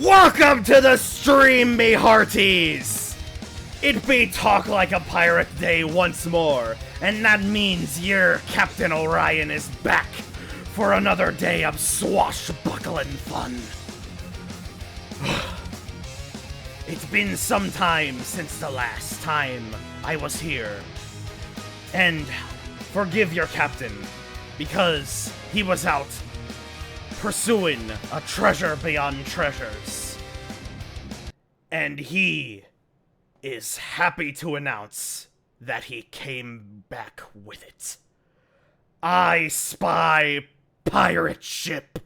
Welcome to the stream, me hearties! It be Talk Like a Pirate Day once more, and that means your Captain Orion is back for another day of swashbuckling fun. It's been some time since the last time I was here, and forgive your captain, because he was out pursuing a treasure beyond treasures. And he is happy to announce that he came back with it. I Spy pirate ship.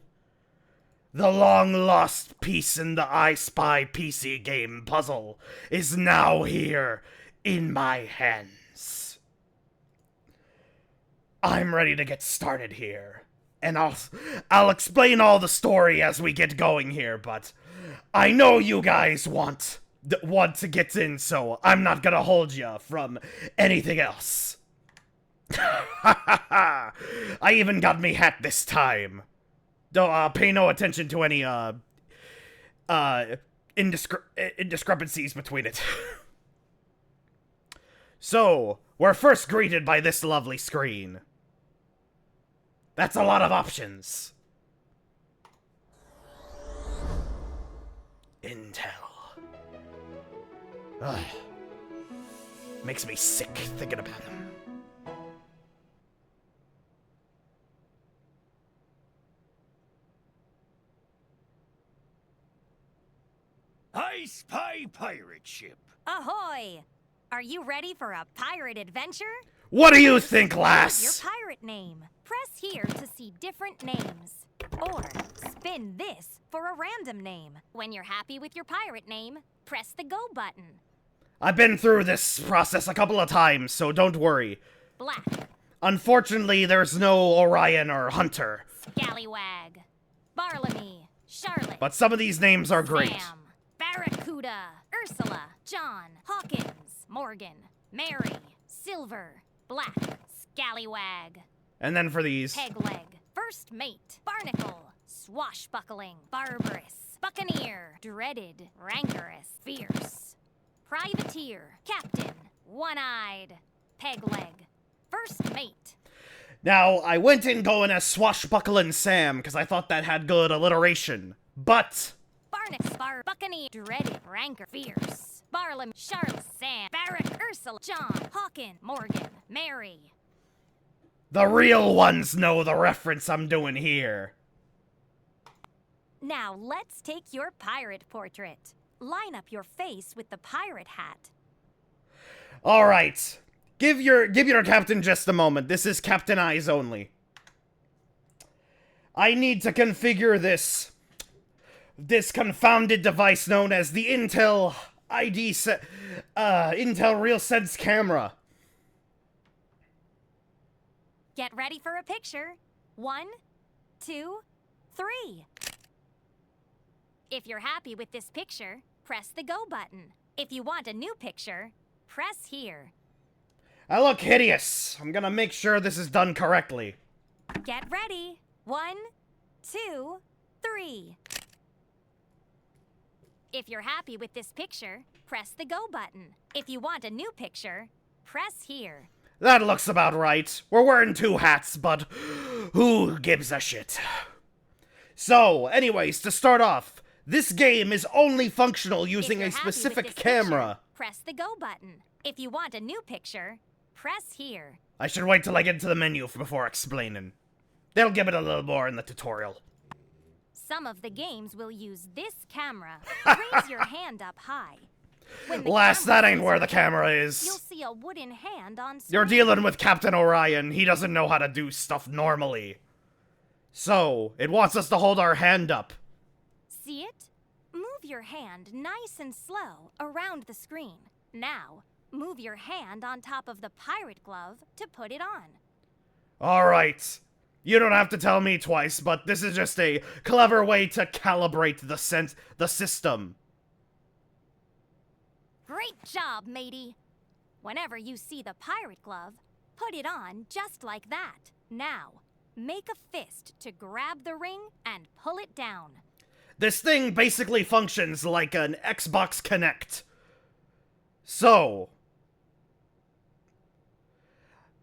The long-lost piece in the I Spy PC game puzzle is now here in my hands. I'm ready to get started here. And I'll explain all the story as we get going here, but I know you guys want to get in, so I'm not gonna hold you from anything else. I even got me hat this time. Don't pay no attention to any indiscrepancies between it. So, we're first greeted by this lovely screen. That's a lot of options. Intel. Ugh. Makes me sick thinking about them. I Spy pirate ship. Ahoy! Are you ready for a pirate adventure? What do you think, Your lass? pirate name. Press here to see different names. Or spin this for a random name. When you're happy with your pirate name, press the go button. I've been through this process a couple of times, so don't worry. Black, Unfortunately, there's no Orion or Hunter, Scallywag, Bartlemy, Charlotte, but some of these names are great. Sam, Barracuda, Ursula, John, Hawkins, Morgan, Mary, Silver, Black, Scallywag, And then for these, Pegleg, First Mate, Barnacle, Swashbuckling, Barbarous, Buccaneer, Dreaded, Rancorous, Fierce, Privateer, Captain, One-Eyed, Pegleg, First Mate. now, I went in going as Swashbuckling Sam, because I thought that had good alliteration, but Barnax, Buccaneer, Dreaded, Rancor, Fierce, Barlam, Charlotte, Sam, Barrack, Ursula, John, Hawkin, Morgan, Mary. the real ones know the reference I'm doing here. Now let's take your pirate portrait. Line up your face with the pirate hat. Alright, give your captain just a moment. This is Captain Eyes only. I need to configure this confounded device known as the Intel Intel RealSense camera. Get ready for a picture. 1, 2, 3. If you're happy with this picture, press the go button. If you want a new picture, press here. I look hideous. I'm gonna make sure this is done correctly. Get ready. 1, 2, 3. If you're happy with this picture, press the go button. If you want a new picture, press here. That looks about right. We're wearing two hats, but who gives a shit? So, anyways, to start off, this game is only functional using a specific camera. Press the go button. If you want a new picture, press here. I should wait till I get to the menu before explaining. They'll give it a little more in the tutorial. Some of the games will use this camera. Raise your hand up high. When the Lass, camera that ain't sees where you, the camera You'll is. see a wooden hand on screen. You're dealing with Captain Orion. He doesn't know how to do stuff normally. So, it wants us to hold our hand up. See it? Move your hand nice and slow around the screen. Now, move your hand on top of the pirate glove to put it on. Alright. You don't have to tell me twice, but this is just a clever way to calibrate the system. Great job, matey. Whenever you see the pirate glove, put it on just like that. Now, make a fist to grab the ring and pull it down. This thing basically functions like an Xbox Kinect. So,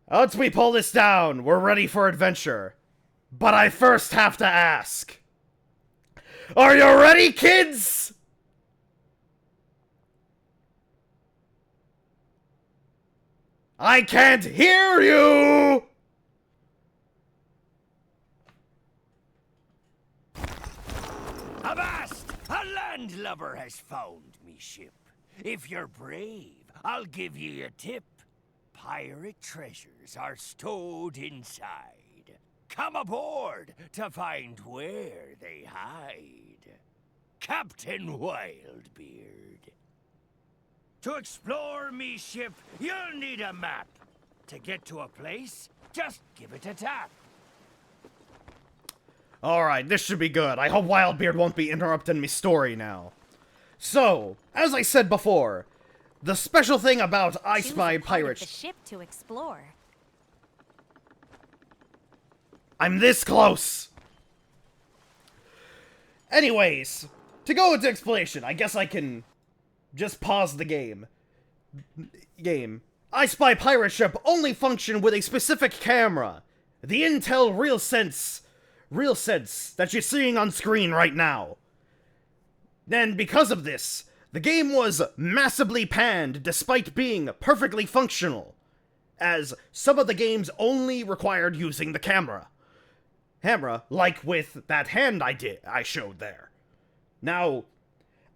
once we pull this down, we're ready for adventure. But I first have to ask, are you ready, kids? I can't hear you! Avast! A landlubber has found me ship. If you're brave, I'll give ye a tip. Pirate treasures are stowed inside. Come aboard to find where they hide. Captain Wildbeard. To explore me ship, you'll need a map. To get to a place, just give it a tap. Alright, this should be good. I hope Wildbeard won't be interrupting me story now. So, as I said before, the special thing about I Choose Spy a part of Pirate... the ship to explore. I'm this close! Anyways, to go into explanation, I guess I can just pause the game. I Spy Pirate Ship only function with a specific camera. The Intel RealSense that you're seeing on screen right now. And because of this, the game was massively panned despite being perfectly functional, as some of the games only required using the camera, like with that hand I showed there. Now,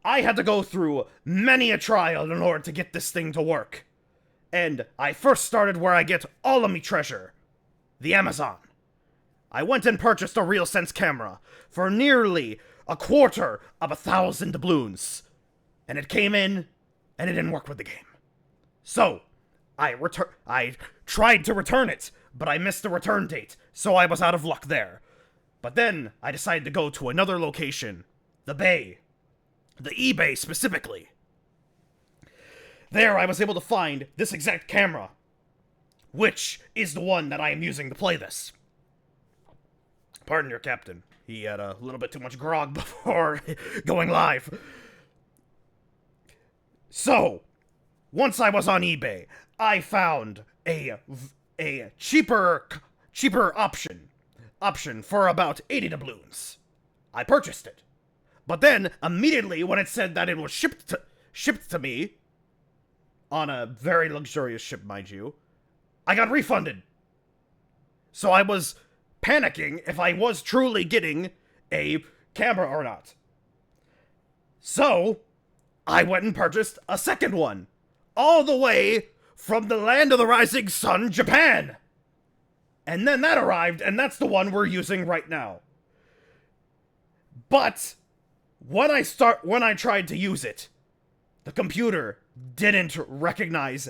I had to go through many a trial in order to get this thing to work. And I first started where I get all of me treasure, the Amazon. I went and purchased a RealSense camera for nearly 250,000 doubloons. And it came in, and it didn't work with the game. So, I tried to return it, but I missed the return date, so I was out of luck there. But then, I decided to go to another location, the Bay. The eBay, specifically. There, I was able to find this exact camera, which is the one that I am using to play this. Pardon your captain. He had a little bit too much grog before going live. So, once I was on eBay, I found a cheaper option for about 80 doubloons. I purchased it. But then, immediately when it said that it was shipped to me, on a very luxurious ship, mind you, I got refunded. So I was panicking if I was truly getting a camera or not. So, I went and purchased a second one, all the way from the land of the rising sun, Japan. And then that arrived, and that's the one we're using right now. But when I tried to use it, the computer didn't recognize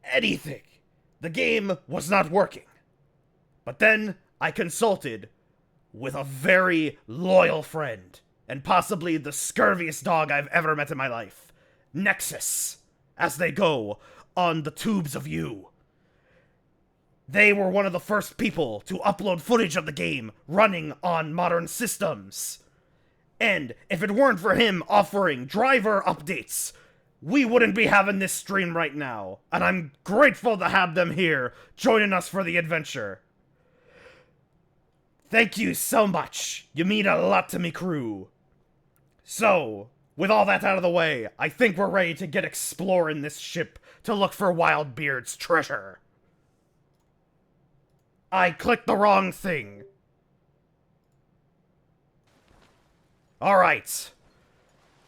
anything. The game was not working. But then I consulted with a very loyal friend, and possibly the scurviest dog I've ever met in my life, Nexus, as they go on the tubes of you. They were one of the first people to upload footage of the game running on modern systems. And if it weren't for him offering driver updates, we wouldn't be having this stream right now. And I'm grateful to have them here, joining us for the adventure. Thank you so much. You mean a lot to me crew. So, with all that out of the way, I think we're ready to get exploring this ship to look for Wildbeard's treasure. I clicked the wrong thing. Alright.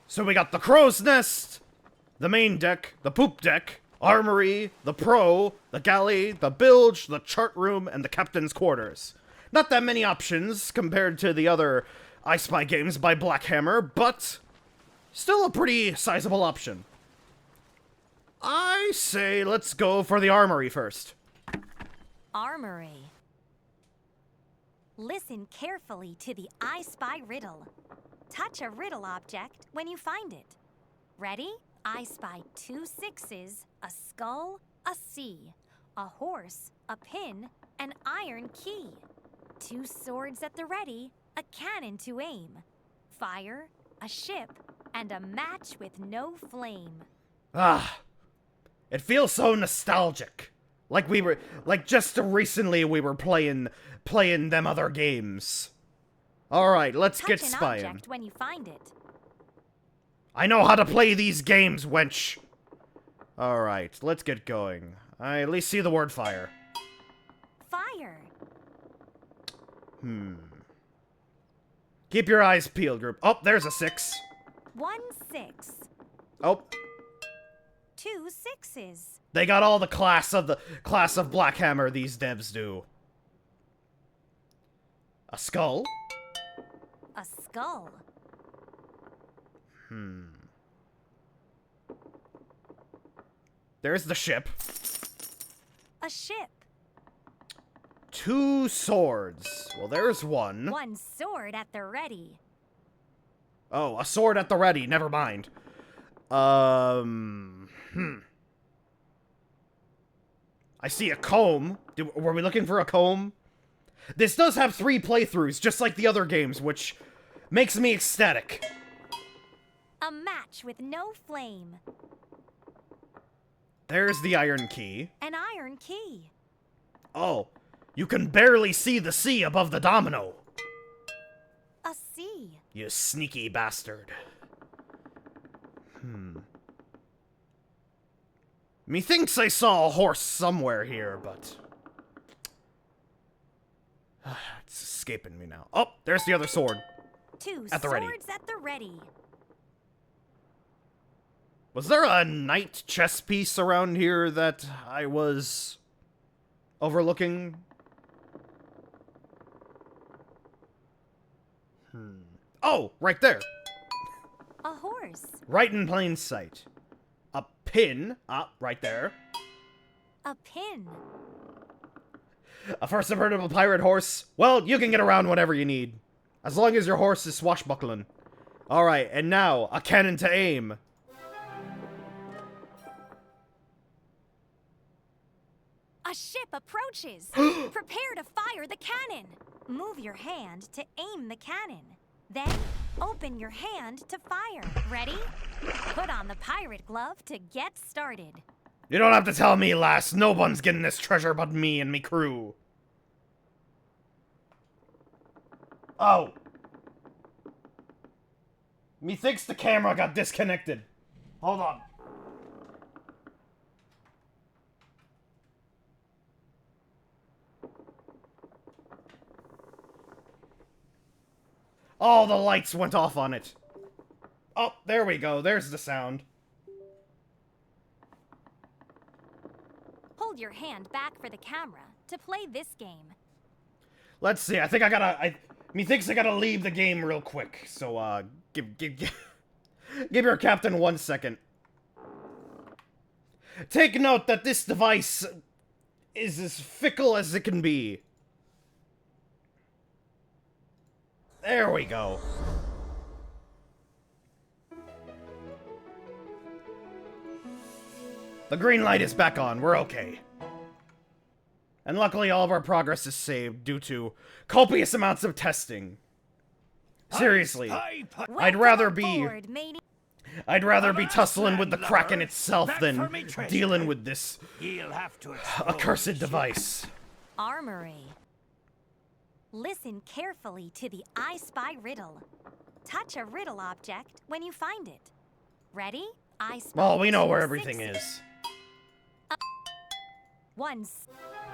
So we got the crow's nest, the main deck, the poop deck, armory, the prow, the galley, the bilge, the chart room, and the captain's quarters. Not that many options compared to the other I Spy games by Black Hammer, but still a pretty sizable option. I say let's go for the armory first. Armory. Listen carefully to the I Spy riddle. Touch a riddle object when you find it. Ready? I spy 2 6s, a skull, a C, a horse, a pin, an iron key, 2 swords at the ready, a cannon to aim, fire, a ship, and a match with no flame. Ah, it feels so nostalgic. Like just recently we were playing them other games. Alright, let's get Touch an spying. object when you find it. I know how to play these games, wench. Alright, let's get going. I at least see the word fire. Fire. Keep your eyes peeled, group. Oh, there's a 6. 1 6. Oh, 2 6s. they got all the class of Black Hammer, these devs do. A skull? A skull. There's the ship. A ship. 2 swords. Well, there's one. 1 sword at the ready. Oh, a sword at the ready. Never mind. I see a comb. Were we looking for a comb? This does have 3 playthroughs, just like the other games, which makes me ecstatic. A match with no flame. There's the iron key. An iron key. Oh, you can barely see the sea above the domino. A sea. You sneaky bastard. Methinks I saw a horse somewhere here, but... it's escaping me now. Oh, there's the other sword. 2 At the ready. swords at the ready. Was there a knight chess piece around here that I was overlooking? Oh, right there. A horse. Right in plain sight. A pin. Right there. A pin. A first convertible pirate horse. Well, you can get around whenever you need. As long as your horse is swashbuckling. Alright, and now, a cannon to aim. A ship approaches. Prepare to fire the cannon. Move your hand to aim the cannon. Then, open your hand to fire. Ready? Put on the pirate glove to get started. You don't have to tell me, lass. No one's getting this treasure but me and me crew. Oh. Methinks the camera got disconnected. Hold on. All the lights went off on it. Oh, there we go. There's the sound. Hold your hand back for the camera to play this game. Let's see. I think I gotta. Methinks I gotta leave the game real quick. So, give your captain 1 second. Take note that this device is as fickle as it can be. There we go. The green light is back on. We're okay. And luckily all of our progress is saved due to copious amounts of testing. Seriously, I'd rather be tussling with the Kraken itself than dealing with this accursed device. Armory. Listen carefully to the I Spy riddle. Touch a riddle object when you find it. Ready? I Spy. Well, we know where 2 everything 6s. is. 1.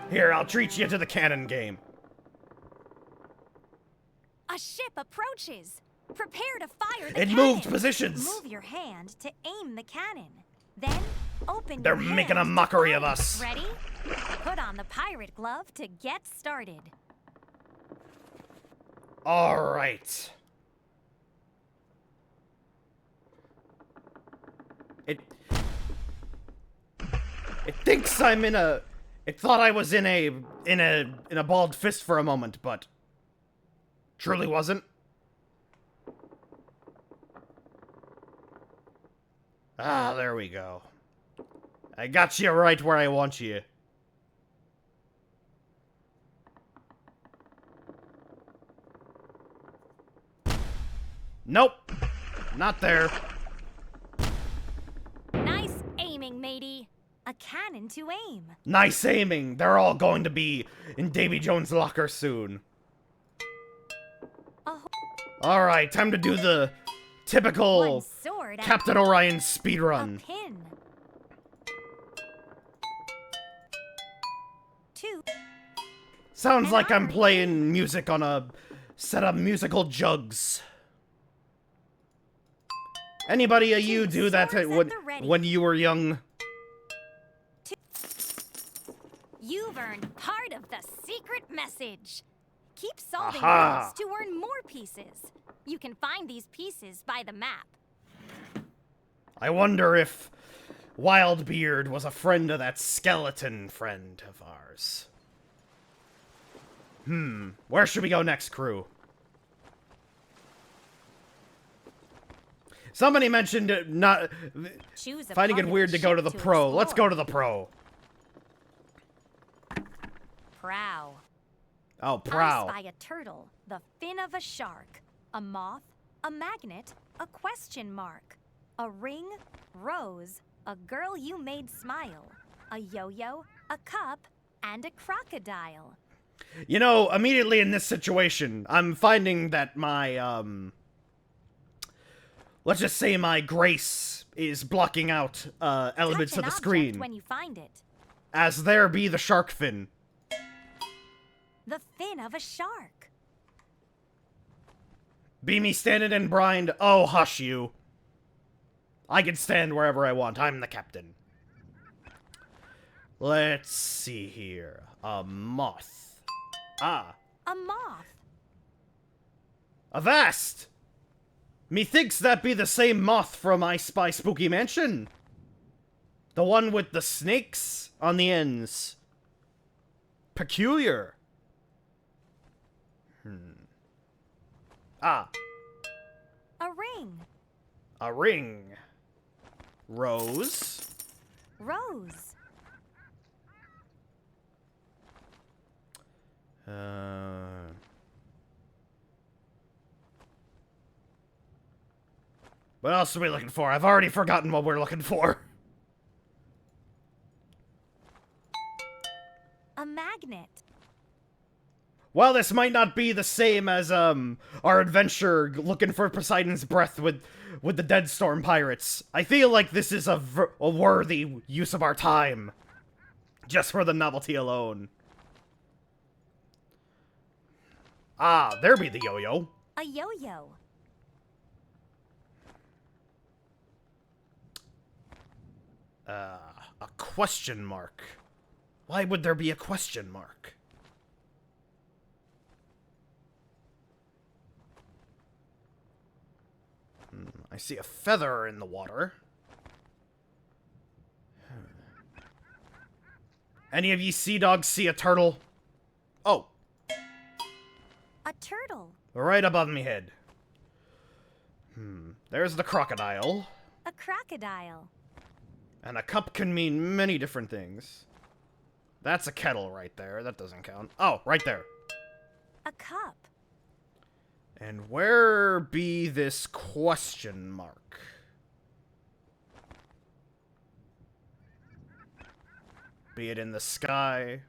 Here, I'll treat you to the cannon game. A ship approaches. Prepare to fire the It cannon. moved positions. Move your hand to aim the cannon. Then open They're your hand making a to mockery of fire. us. Ready? Put on the pirate glove to get started. All right. It thinks I'm in a. It thought I was in a balled fist for a moment, but truly wasn't. Ah, there we go. I got you right where I want you. Nope. Not there. Nice aiming, matey. A cannon to aim. Nice aiming. They're all going to be in Davy Jones' locker soon. Alright, time to do the typical One sword Captain Orion a speedrun. pin. 2. Sounds an like I'm armory. playing music on a set of musical jugs. Anybody of you do that swords at when, the ready. when you were young? You've earned part of the secret message. Keep solving Aha. riddles to earn more pieces. You can find these pieces by the map. I wonder if Wildbeard was a friend of that skeleton friend of ours. Where should we go next, crew? Somebody mentioned not Choose a finding part it of weird the to go to ship the pro. Let's go explore. to the pro. Prow. Oh, I prow. spy a turtle, the fin of a shark, a moth, a magnet, a question mark, a ring, rose, a girl you made smile, a yo-yo, a cup, and a crocodile. You know, immediately in this situation, I'm finding that my, let's just say my grace is blocking out, elements Touch of an the object screen. when you find it. As there be the shark fin. The fin of a shark. Be me standing in blind. Oh, hush you. I can stand wherever I want. I'm the captain. Let's see here. A moth. Ah. A moth. Avast! Methinks that be the same moth from I Spy Spooky Mansion. The one with the snakes on the ends. Peculiar. Ah. A ring. A ring. Rose. Rose. What else are we looking for? I've already forgotten what we're looking for. A magnet. While this might not be the same as, our adventure looking for Poseidon's breath with the Dead Storm pirates, I feel like this is a worthy use of our time. Just for the novelty alone. Ah, there be the yo-yo. A yo-yo. A question mark. Why would there be a question mark? I see a feather in the water. Any of you sea dogs see a turtle? Oh, A turtle. right above me head. There's the crocodile. A crocodile. And a cup can mean many different things. That's a kettle right there. That doesn't count. Oh, right there. A cup. And where be this question mark? Be it in the sky.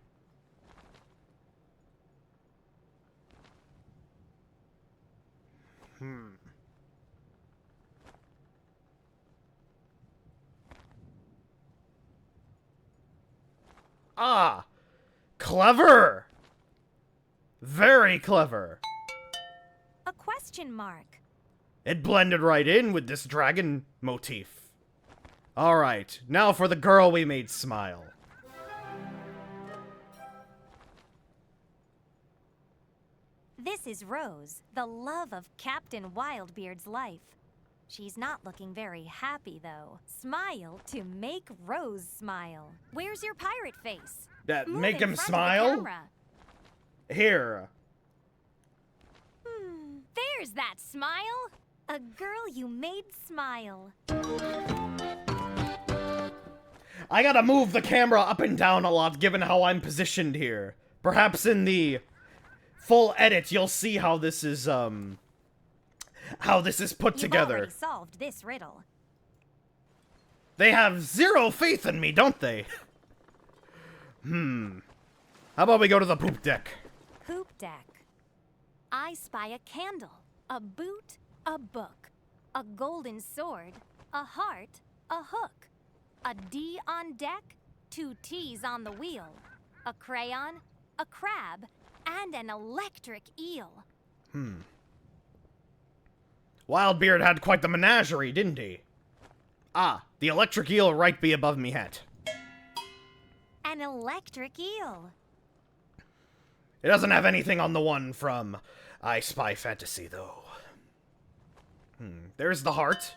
Ah! Clever! Very clever. A question mark. It blended right in with this dragon motif. Alright, now for the girl we made smile. This is Rose, the love of Captain Wildbeard's life. She's not looking very happy, though. Smile to make Rose smile. Where's your pirate face? That Move make in him front of the smile? camera. Here. There's that smile. A girl you made smile. I gotta move the camera up and down a lot given how I'm positioned here. Perhaps in the full edit you'll see how this is, how this is put You've together. already solved this riddle. They have zero faith in me, don't they? How about we go to the poop deck? Poop deck. I spy a candle, a boot, a book, a golden sword, a heart, a hook, a D on deck, 2 T's on the wheel, a crayon, a crab, and an electric eel. Wildbeard had quite the menagerie, didn't he? Ah, the electric eel right be above me hat. An electric eel. It doesn't have anything on the one from I Spy Fantasy, though. There's the heart.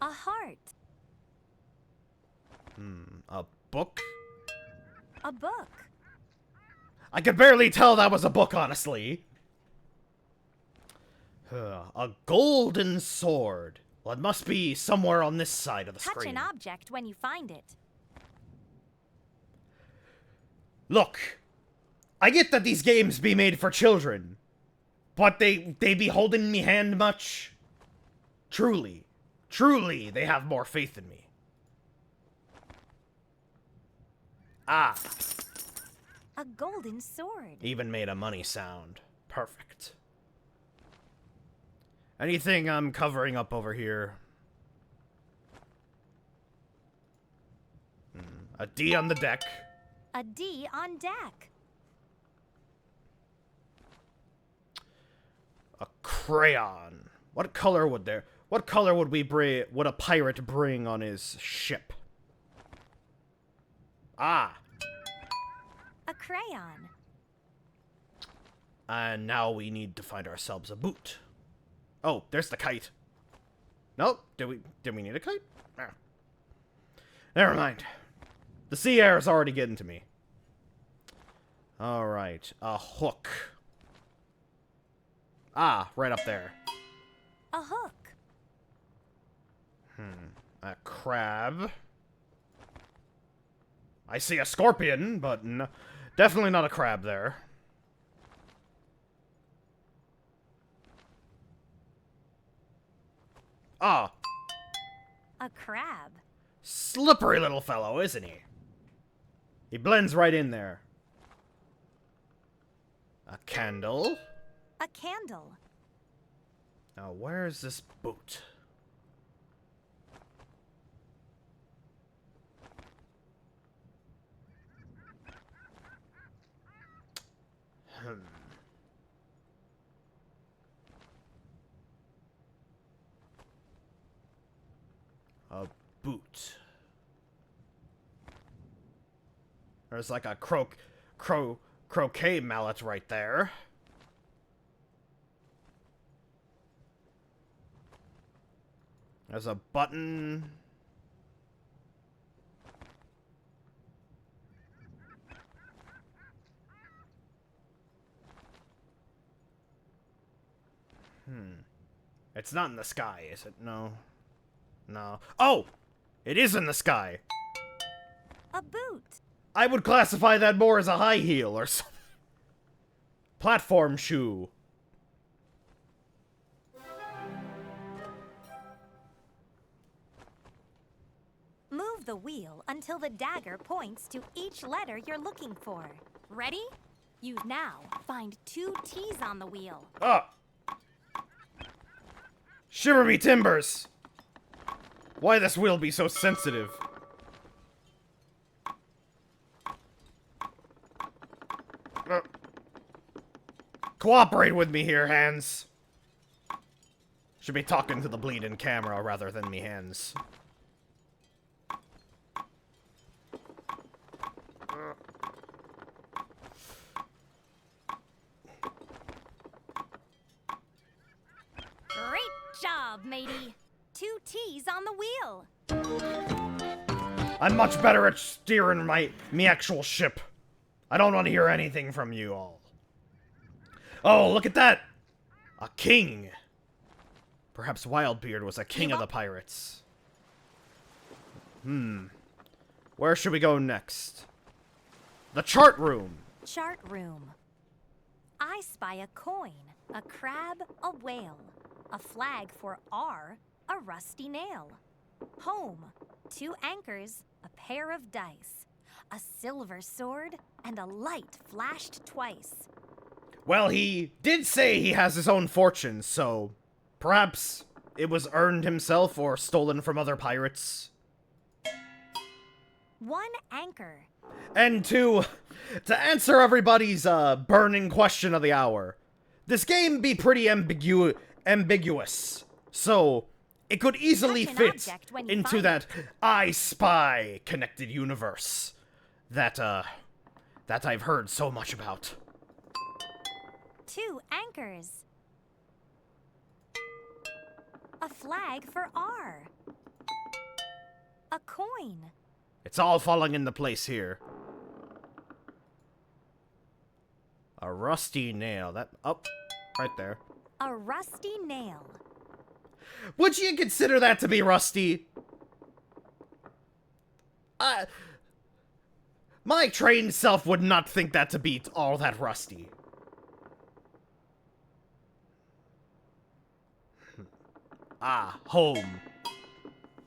A heart. A book? A book. I could barely tell that was a book, honestly. A golden sword. Well, it must be somewhere on this side of the Touch screen. an object when you find it. Look, I get that these games be made for children, but they be holding me hand much? Truly, they have more faith in me. Ah, A golden sword. even made a money sound. Perfect. Anything I'm covering up over here? A D on the deck. A D on deck. A crayon. What color would would a pirate bring on his ship? Ah, A crayon. and now we need to find ourselves a boot. Oh, there's the kite. Nope, did we need a kite? Ah. Never mind. The sea air is already getting to me. Alright, a hook. Ah, right up there. A hook. A crab. I see a scorpion, but definitely not a crab there. Ah, A crab. slippery little fellow, isn't he? He blends right in there. A candle. A candle. Now, where's this boot? A boot. There's like a croquet mallet right there. There's a button. It's not in the sky, is it? No. No. Oh! It is in the sky! A boot. I would classify that more as a high heel or something. Platform shoe. Move the wheel until the dagger points to each letter you're looking for. Ready? You now find 2 T's on the wheel. Ah! Shiver me timbers! Why this wheel be so sensitive? Cooperate with me here, hands. Should be talking to the bleeding camera rather than me hands. Great job, matey. 2 T's on the wheel. I'm much better at steering me actual ship. I don't want to hear anything from you all. Oh, look at that! A king. Perhaps Wildbeard was a king of the pirates. Where should we go next? The chart room. Chart room. I spy a coin, a crab, a whale, A flag for R, a rusty nail. Home, 2 anchors, a pair of dice. A silver sword, and a light flashed twice. Well, he did say he has his own fortune, so perhaps it was earned himself or stolen from other pirates. 1 anchor. And to answer everybody's burning question of the hour, this game be pretty ambiguous, so it could easily Touch an fit object when you into find that I Spy connected universe that I've heard so much about. 2 anchors. A flag for R. A coin. It's all falling into place here. A rusty nail. That up, right there. A rusty nail. Would you consider that to be rusty? My trained self would not think that to be all that rusty. Home.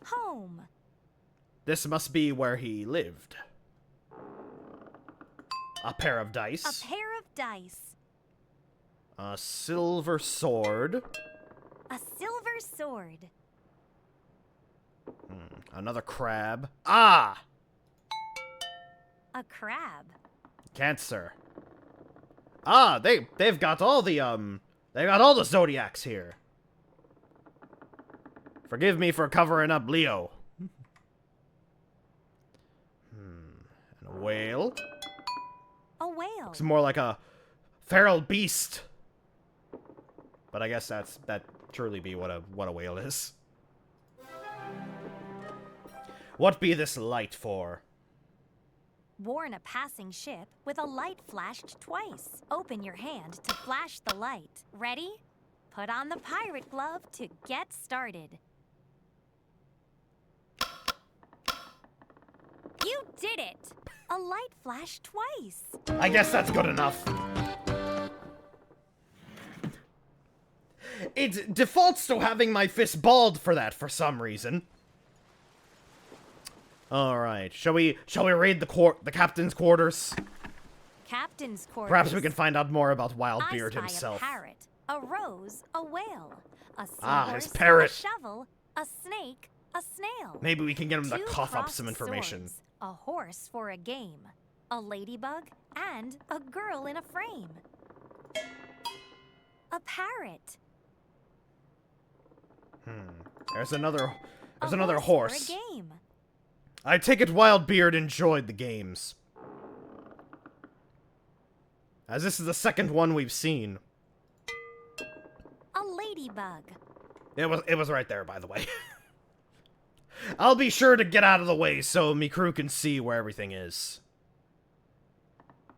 Home. This must be where he lived. A pair of dice. A pair of dice. A silver sword. A silver sword. Another crab. A crab. Cancer. They've got all the zodiacs here. Forgive me for covering up Leo. And a whale. A whale. It's more like a feral beast. But I guess that truly be what a whale is. What be this light for? Warn a passing ship with a light flashed twice. Open your hand to flash the light. Ready? Put on the pirate glove to get started. You did it! A light flashed twice. I guess that's good enough. It defaults to having my fist balled for that for some reason. All right, shall we raid the captain's quarters? Captain's quarters. Perhaps we can find out more about Wildbeard I spy himself. A parrot, a rose, a whale, a seahorse, his parrot. a shovel, a snake, a snail. Maybe we can get him to 2 cough up crossed some information. swords, a horse for a game, a ladybug, and a girl in a frame. A parrot. There's another A horse. For a game. I take it Wildbeard enjoyed the games, as this is the second one we've seen. A ladybug. It was right there, by the way. I'll be sure to get out of the way so me crew can see where everything is.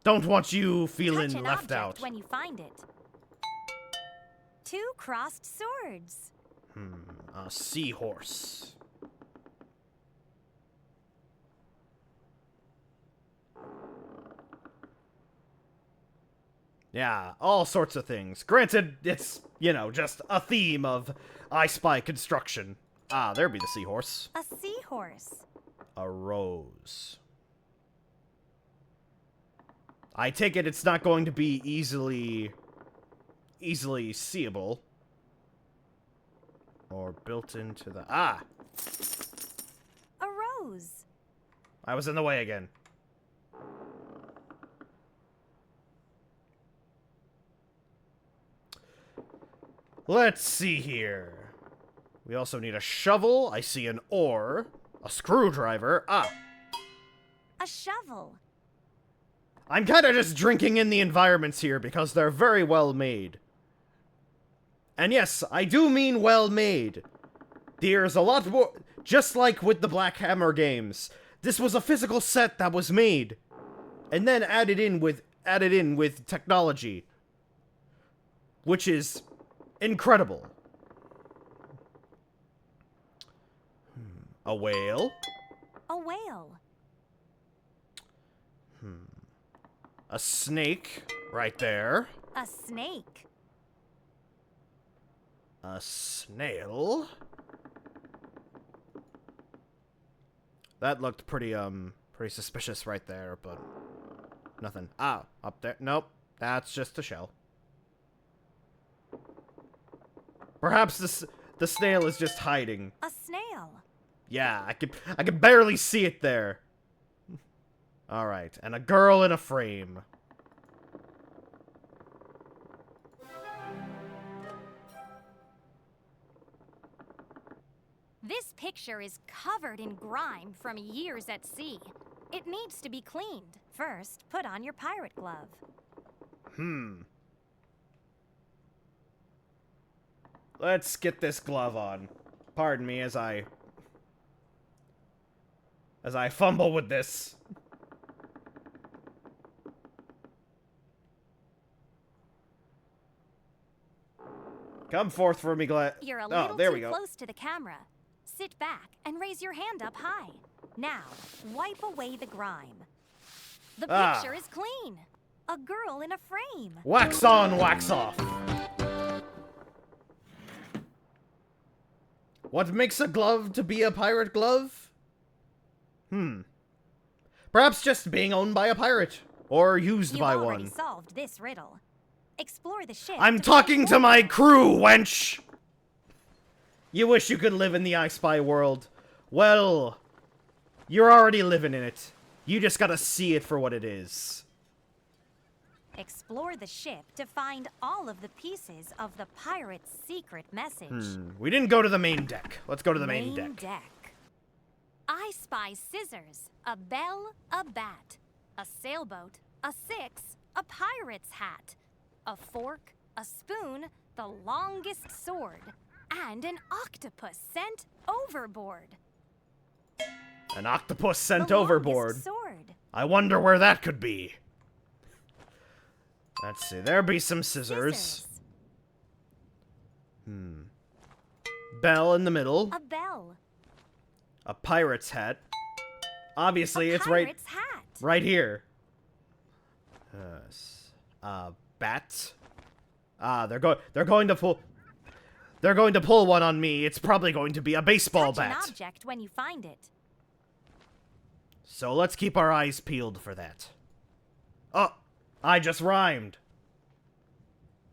Don't want you feeling Touch an left object out. when you find it. 2 crossed swords. A seahorse. Yeah, all sorts of things. Granted, it's, just a theme of I Spy construction. There be the seahorse. A seahorse. A rose. I take it it's not going to be easily seeable. Or built into the... A rose. I was in the way again. Let's see here. We also need a shovel. I see an oar. A screwdriver. A shovel. I'm kind of just drinking in the environments here because they're very well made. And yes, I do mean well made. There's a lot more, just like with the Black Hammer games. This was a physical set that was made and then added in with technology, which is incredible. A whale. A whale. A snake right there. A snake. A snail? That looked pretty suspicious right there, but nothing. Ah, up there. Nope, that's just a shell. Perhaps the snail is just hiding. A snail. Yeah, I could barely see it there. All right, and a girl in a frame. This picture is covered in grime from years at sea. It needs to be cleaned. First, put on your pirate glove. Let's get this glove on. Pardon me as I fumble with this. Come forth for me, You're a oh, little there too we go. close to the camera. Sit back and raise your hand up high. Now, wipe away the grime. The picture is clean. A girl in a frame. Wax on, wax off. What makes a glove to be a pirate glove? Perhaps just being owned by a pirate. Or used by You've already one. solved this riddle. Explore the ship. I'm to talking find to more. my crew, wench! You wish you could live in the I Spy world. Well, you're already living in it. You just gotta see it for what it is. Explore the ship to find all of the pieces of the pirate's secret message. We didn't go to the main deck. Let's go to the main deck. I spy scissors, a bell, a bat, a sailboat, a six, a pirate's hat, a fork, a spoon, the longest sword, and an octopus sent overboard. An octopus sent The overboard. longest sword. I wonder where that could be. Let's see. There be some scissors. Bell in the middle. A bell. A pirate's hat. Obviously, it's Pirate's hat. right here. Bat. Ah, they're going to pull one on me. It's probably going to be a baseball Touch bat. an object when you find it. So let's keep our eyes peeled for that. Oh, I just rhymed.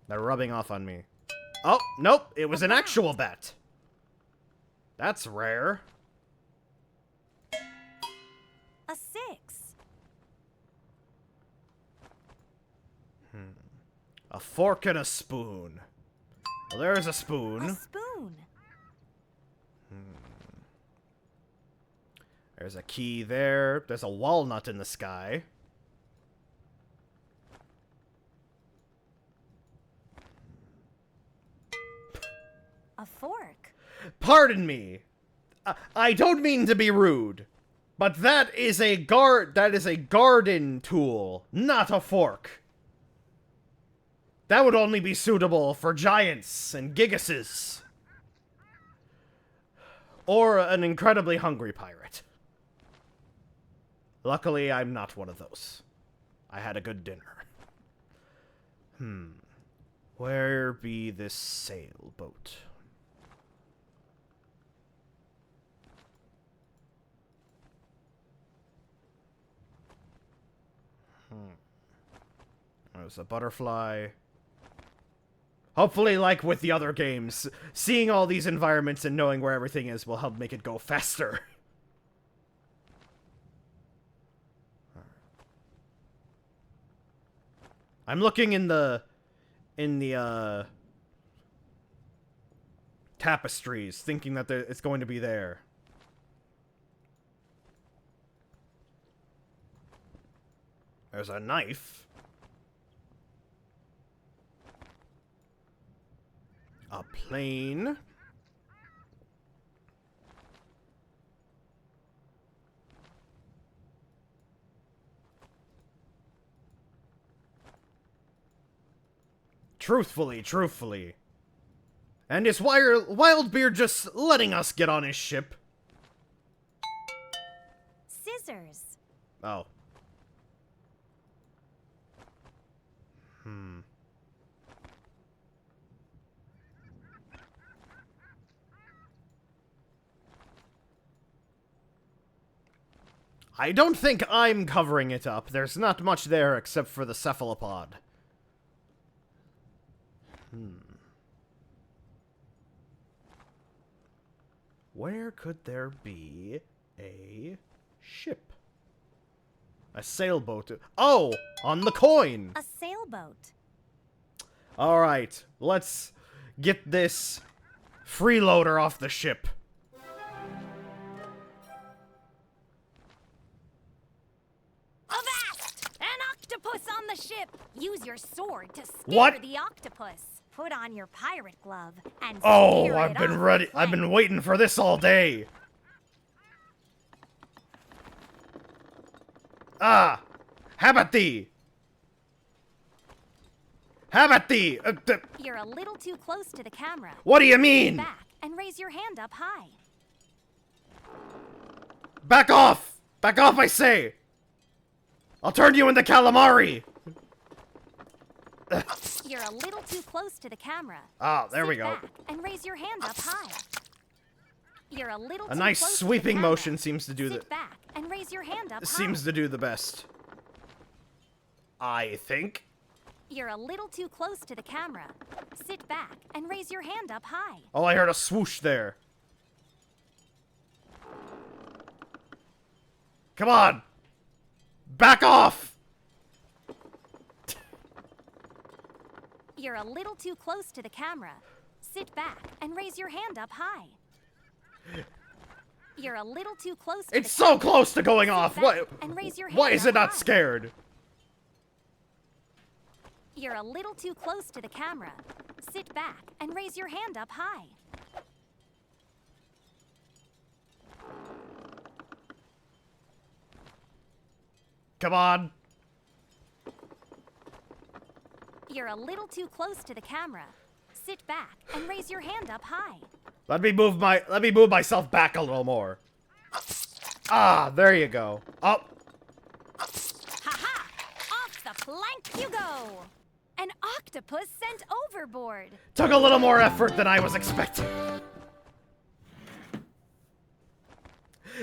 They're rubbing off on me. Oh, nope, it was an actual bat. That's rare. A six. A fork and a spoon. Well, there's a spoon. A spoon. There's a key there. There's a walnut in the sky. A fork. Pardon me. I don't mean to be rude, but that is a garden tool, not a fork. That would only be suitable for giants and gigases. Or an incredibly hungry pirate. Luckily, I'm not one of those. I had a good dinner. Where be this sailboat? There's a butterfly. Hopefully, like with the other games, seeing all these environments and knowing where everything is will help make it go faster. I'm looking in the tapestries, thinking that it's going to be there. There's a knife. A plane. Truthfully. And is Wildbeard just letting us get on his ship? Scissors. Oh. I don't think I'm covering it up. There's not much there except for the cephalopod. Where could there be a ship? A sailboat. Oh! On the coin! A sailboat. Alright, let's get this freeloader off the ship. Avast! An octopus on the ship! Use your sword to scare What? the octopus. Put on your pirate glove and Oh, scare I've it been off ready. the I've been plank. waiting for this all day. Ah! Habit thee! Habit thee! You're a little too close to the camera. What do you mean? Back and raise your hand up high. Back off! Back off, I say! I'll turn you into calamari! You're a little too close to the camera. Ah, there we Sit go. back and raise your hand up high. You're a little A too nice close to the sweeping camera. motion seems to do Sit the back and raise your hand up high. seems to do the best. I think. You're a little too close to the camera. Sit back and raise your hand up high. Oh, I heard a swoosh there. Come on! Back off! You're a little too close to the camera. Sit back and raise your hand up high. You're a little too close to It's the so close to going off. back What? and raise your Why hand is it up not high. scared? You're a little too close to the camera. Sit back and raise your hand up high. Come on. You're a little too close to the camera. Sit back and raise your hand up high. Let me move myself back a little more. Ah, there you go. Oh, Ha-ha! Off the plank you go! An octopus sent overboard. took a little more effort than I was expecting.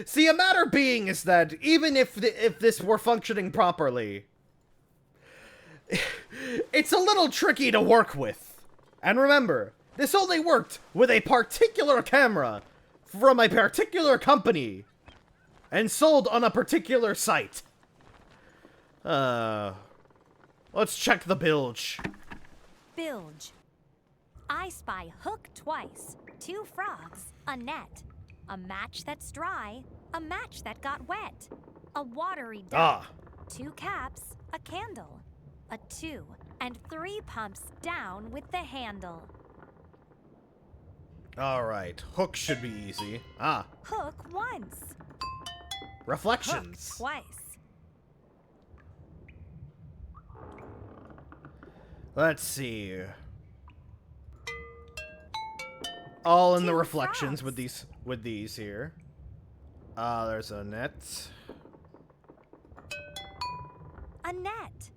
See, a matter being is that even if this were functioning properly, it's a little tricky to work with. And remember, this only worked with a particular camera from a particular company and sold on a particular site. Let's check the bilge. Bilge. I spy hook twice, 2 frogs, a net, a match that's dry, a match that got wet, a watery duck, 2 caps, a candle, a 2, and 3 pumps down with the handle. Alright, hook should be easy. Ah, Hook once, hook reflections. twice. Let's see. All in the 2 reflections frogs. with these here. There's a net. A net.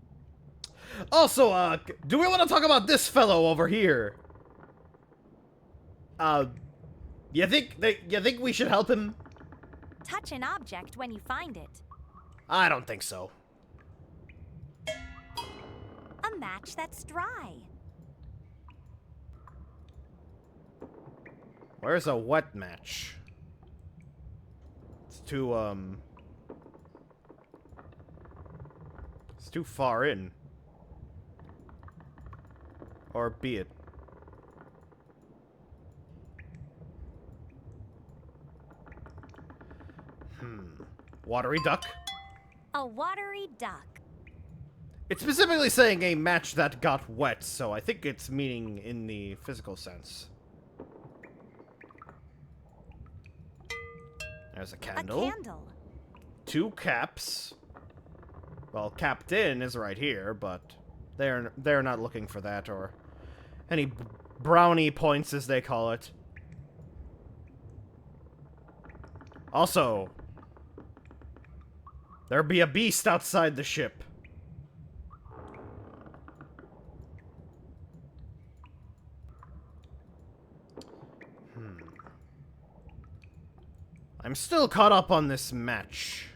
Also, do we want to talk about this fellow over here? You think we should help him? Touch an object when you find it. I don't think so. A match that's dry. Where's a wet match? It's too, it's too far in. Or be it. Watery duck? A watery duck. It's specifically saying a match that got wet, so I think it's meaning in the physical sense. There's a candle. A candle. 2 caps. Well, captain is right here, but they're not looking for that or any brownie points as they call it. Also, there be a beast outside the ship. I'm still caught up on this match.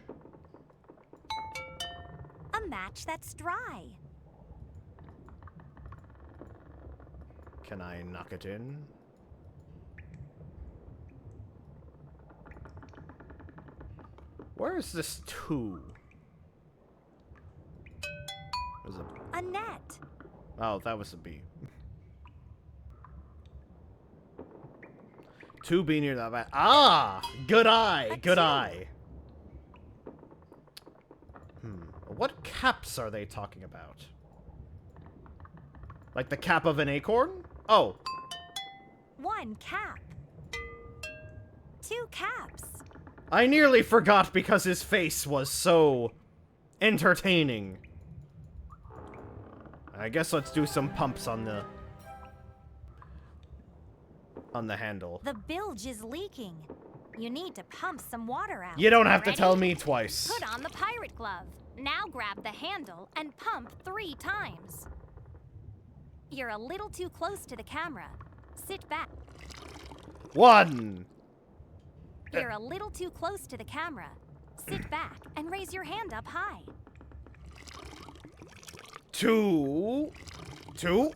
match that's dry. Can I knock it in? Where is this 2? Was it? A net. Oh, that was a B. 2 be near that bat. Ah! Good eye! Good eye! What caps are they talking about? Like the cap of an acorn? Oh. 1 cap. 2 caps. I nearly forgot because his face was so entertaining. I guess let's do some pumps on the handle. The bilge is leaking. You need to pump some water out. You don't have to Ready? tell me twice. Put on the pirate glove. Now grab the handle and pump 3 times. You're a little too close to the camera. Sit back. 1. You're a little too close to the camera. Sit back and raise your hand up high. 2. 2.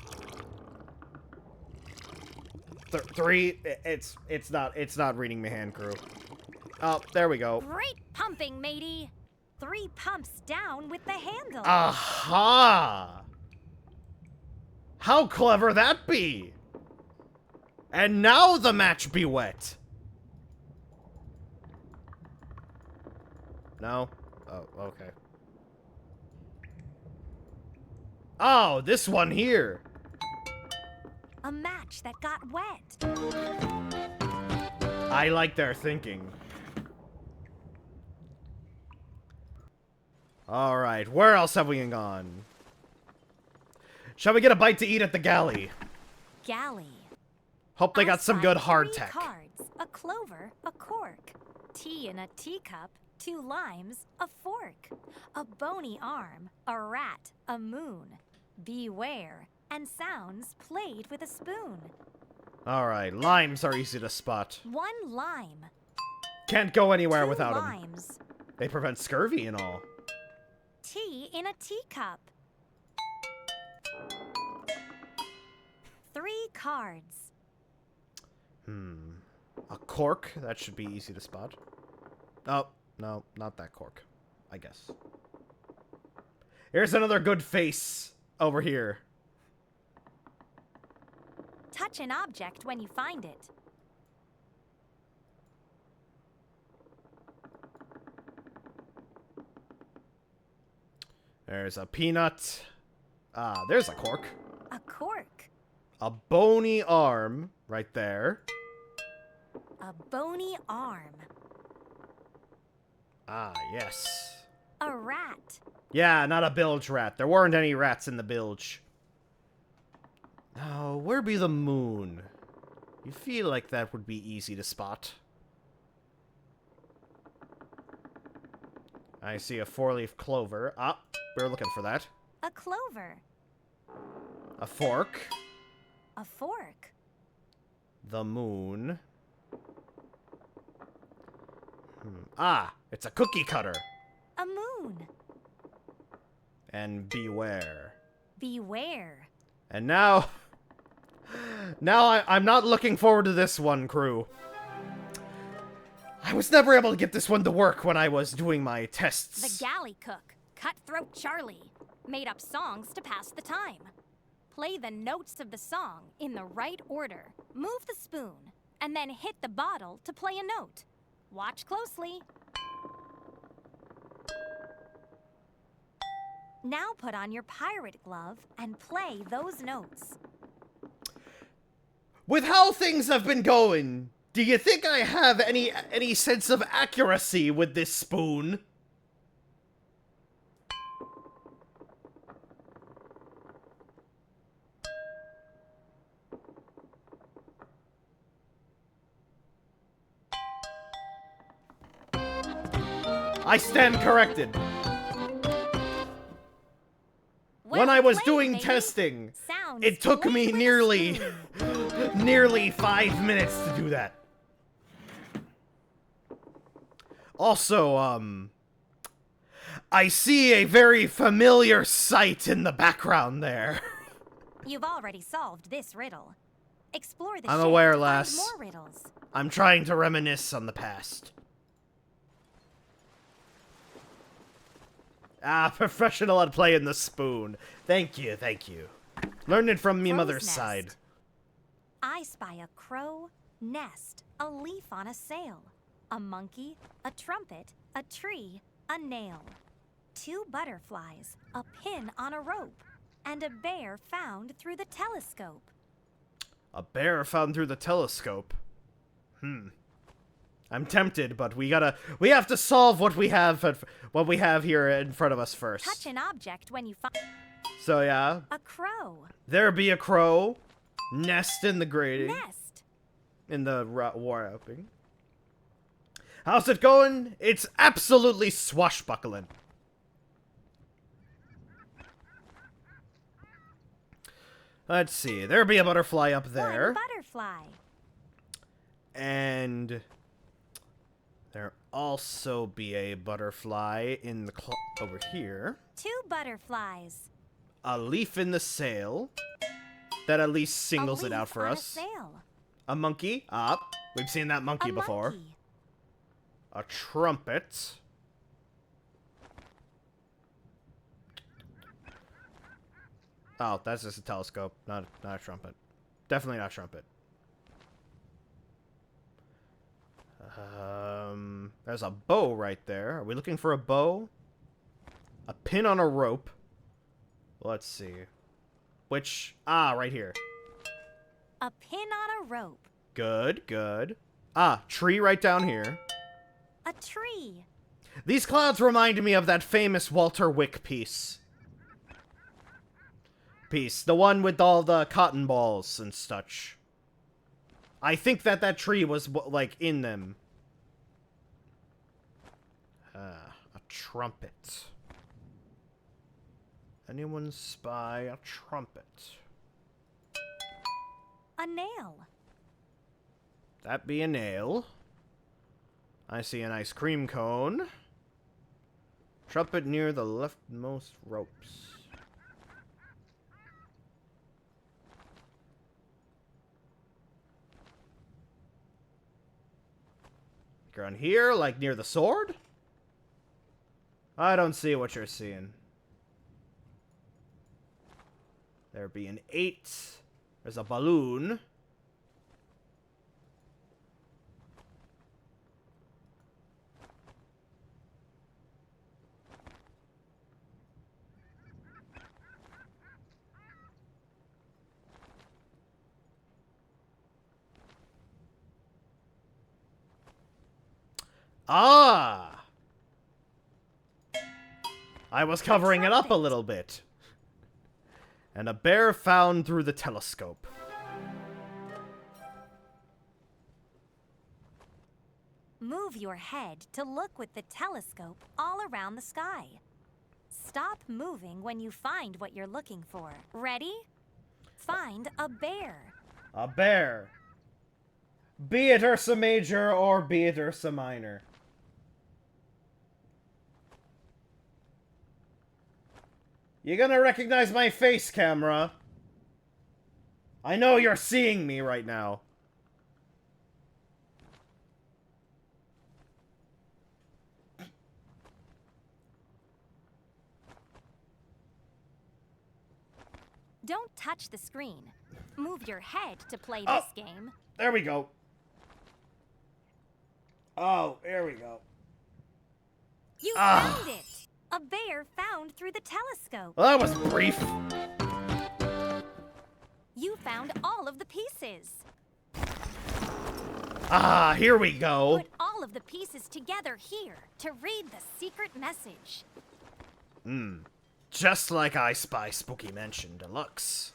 3. It's not reading my hand, crew. Oh, there we go. Great pumping, matey. 3 pumps down with the handle. Aha! How clever that be! And now the match be wet. No? Oh, okay. Oh, this one here. A match that got wet. I like their thinking. Alright, where else have we gone? Shall we get a bite to eat at the Galley? Galley. Hope they got some Outside, good 3 hardtack. cards, a clover, a cork. Tea in a teacup, 2 limes, a fork. A bony arm, a rat, a moon. Beware, and sounds played with a spoon. Alright, limes are easy to spot. 1 lime. Can't go anywhere 2 without them. limes. They prevent scurvy and all. Tea in a teacup. 3 cards. A cork? That should be easy to spot. Oh, no, not that cork, I guess. Here's another good face over here. Touch an object when you find it. There's a peanut. Ah, there's a cork. A cork. A bony arm right there. A bony arm. Ah, yes. A rat. Yeah, not a bilge rat. There weren't any rats in the bilge. Now, where be the moon? You feel like that would be easy to spot. I see a 4-leaf clover. Ah, we were looking for that. A clover. A fork. A fork. The moon. Ah, it's a cookie cutter. A moon. And beware. Beware. And now... Now I'm not looking forward to this one, crew. I was never able to get this one to work when I was doing my tests. The galley cook, Cutthroat Charlie, made up songs to pass the time. Play the notes of the song in the right order. Move the spoon, and then hit the bottle to play a note. Watch closely. Now put on your pirate glove and play those notes. With how things have been going, do you think I have any sense of accuracy with this spoon? I stand corrected. When I was doing testing, it took me nearly 5 minutes to do that. Also, I see a very familiar sight in the background there. You've already solved this riddle. Explore the I'm ship aware, to find lass. more riddles. I'm trying to reminisce on the past. Professional at playing the spoon. Thank you, thank you. Learned it from me Crow's mother's nest. side. I spy a crow, nest, a leaf on a sail, a monkey, a trumpet, a tree, a nail, 2 butterflies, a pin on a rope, and a bear found through the telescope. A bear found through the telescope. I'm tempted, but we have to solve what we have here in front of us first. Touch an object when you find So yeah, a crow. there be a crow, nest in the grating, Nest. in the warping. How's it going? It's absolutely swashbuckling. Let's see. There be a butterfly up there. One butterfly. And there also be a butterfly in the over here. 2 butterflies. A leaf in the sail. That at least singles A it out leaf for on us. A sail. A monkey. We've seen that monkey A before. monkey. A trumpet. Oh, that's just a telescope, not a trumpet. Definitely not a trumpet. There's a bow right there. Are we looking for a bow? A pin on a rope. Let's see. Which, right here. A pin on a rope. Good, good. Tree right down here. A tree. These clouds remind me of that famous Walter Wick piece. The one with all the cotton balls and such. I think that tree was, like, in them. A trumpet. Anyone spy a trumpet? A nail. That be a nail. I see an ice cream cone. Trumpet near the leftmost ropes. Around here, like near the sword? I don't see what you're seeing. There be an 8. There's a balloon. I was covering it up a little bit. And a bear found through the telescope. Move your head to look with the telescope all around the sky. Stop moving when you find what you're looking for. Ready? Find a bear. A bear. Be it Ursa Major or be it Ursa Minor. You're gonna recognize my face, camera. I know you're seeing me right now. Don't touch the screen. Move your head to play this game. There we go. Oh, there we go. You found it! A bear found through the telescope. Well, that was brief. You found all of the pieces. Here we go. Put all of the pieces together here to read the secret message. Just like I Spy Spooky Mansion Deluxe.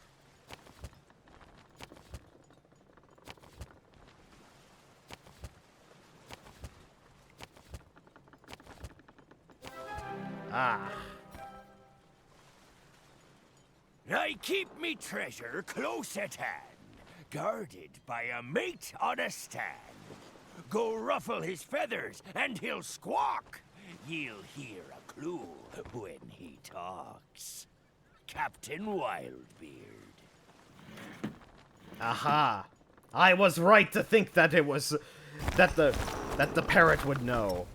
I keep me treasure close at hand, guarded by a mate on a stand. Go ruffle his feathers and he'll squawk. You'll hear a clue when he talks. Captain Wildbeard. Aha! I was right to think that it was that the parrot would know.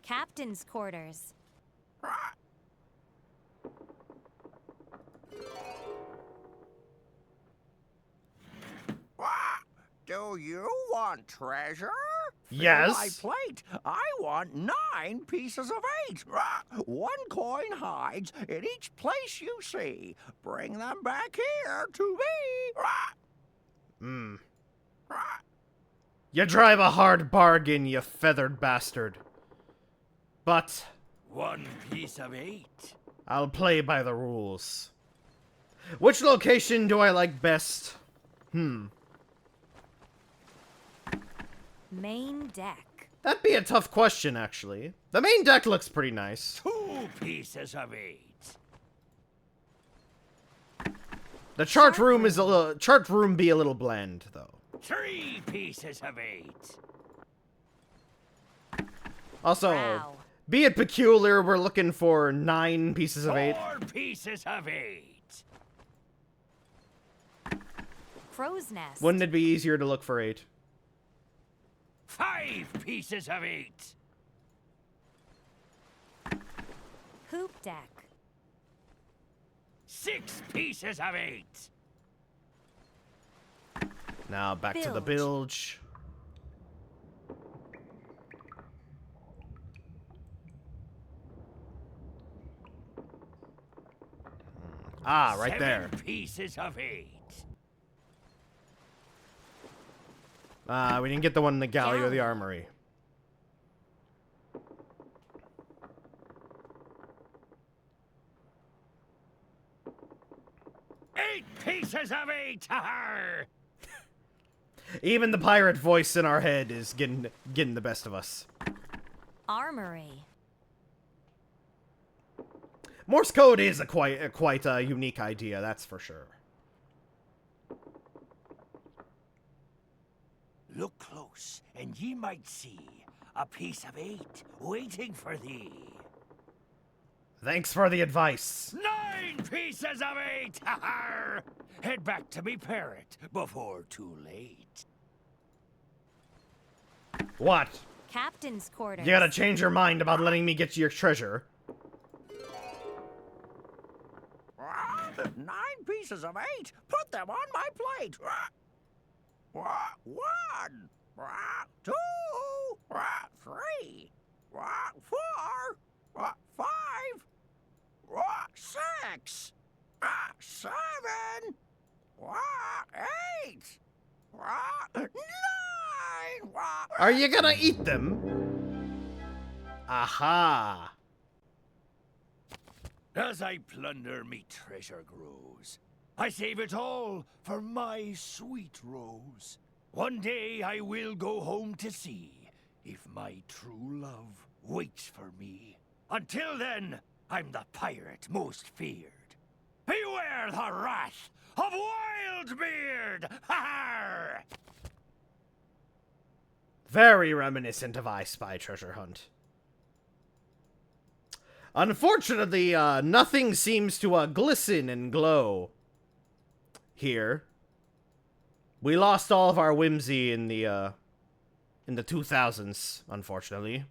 Captain's quarters. Do you want treasure? Yes. Fill my plate. I want 9 pieces of 8. 1 coin hides in each place you see. Bring them back here to me. You drive a hard bargain, you feathered bastard. But 1 piece of 8. I'll play by the rules. Which location do I like best? Main deck. That'd be a tough question, actually. The main deck looks pretty nice. 2 pieces of 8. The chart room is be a little bland, though. 3 pieces of 8. Also, Prow. be it peculiar, we're looking for 9 pieces of 8. 4 pieces of 8. Crow's nest. Wouldn't it be easier to look for 8? 5 pieces of 8. Hoop deck. 6 pieces of 8. Now back to the bilge. Ah, right there. 7 pieces of 8. We didn't get the one in the galley or the armory. Eight pieces of 8. Even the pirate voice in our head is getting the best of us. Armory. Morse code is a quite unique idea, that's for sure. Look close, and ye might see a piece of 8 waiting for thee. Thanks for the advice. 9 pieces of 8. Head back to me parrot before too late. What? Captain's quarters. You gotta change your mind about letting me get your treasure. 9 pieces of 8. Put them on my plate. 1, 2, 3, 4, 5, 6, 7, 8, 9. Are you gonna eat them? Aha. As I plunder me treasure grows, I save it all for my sweet Rose. One day I will go home to see if my true love waits for me. Until then, I'm the pirate most feared. Beware the wrath of Wildbeard! Ha! Very reminiscent of I Spy Treasure Hunt. Unfortunately, nothing seems to glisten and glow here. We lost all of our whimsy in the 2000s, unfortunately.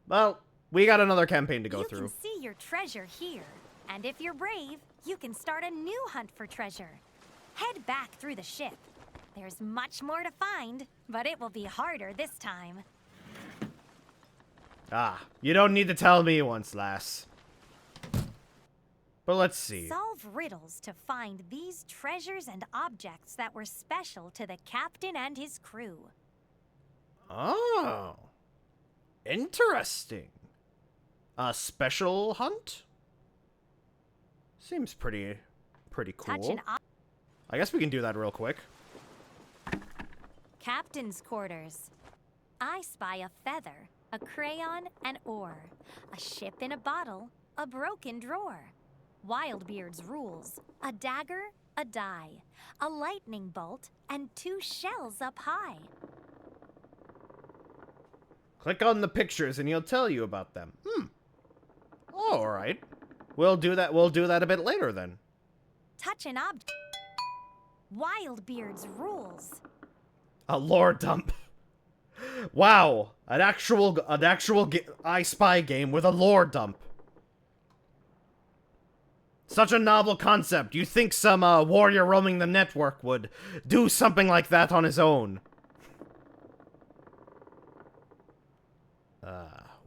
Well, we got another campaign to go through. You can see your treasure here. And if you're brave, you can start a new hunt for treasure. Head back through the ship. There's much more to find, but it will be harder this time. Ah, you don't need to tell me once, lass. But let's see. Solve riddles to find these treasures and objects that were special to the captain and his crew. Oh. Interesting. A special hunt? Seems pretty cool. I guess we can do that real quick. Captain's quarters. I spy a feather, a crayon, an oar, a ship in a bottle, a broken drawer. Wildbeard's rules: a dagger, a die, a lightning bolt, and 2 shells up high. Click on the pictures and he'll tell you about them. Oh, alright. We'll do that a bit later then. Touch an object. Wildbeard's rules. A lore dump. Wow, an actual I Spy game with a lore dump. Such a novel concept. You think some warrior roaming the network would do something like that on his own?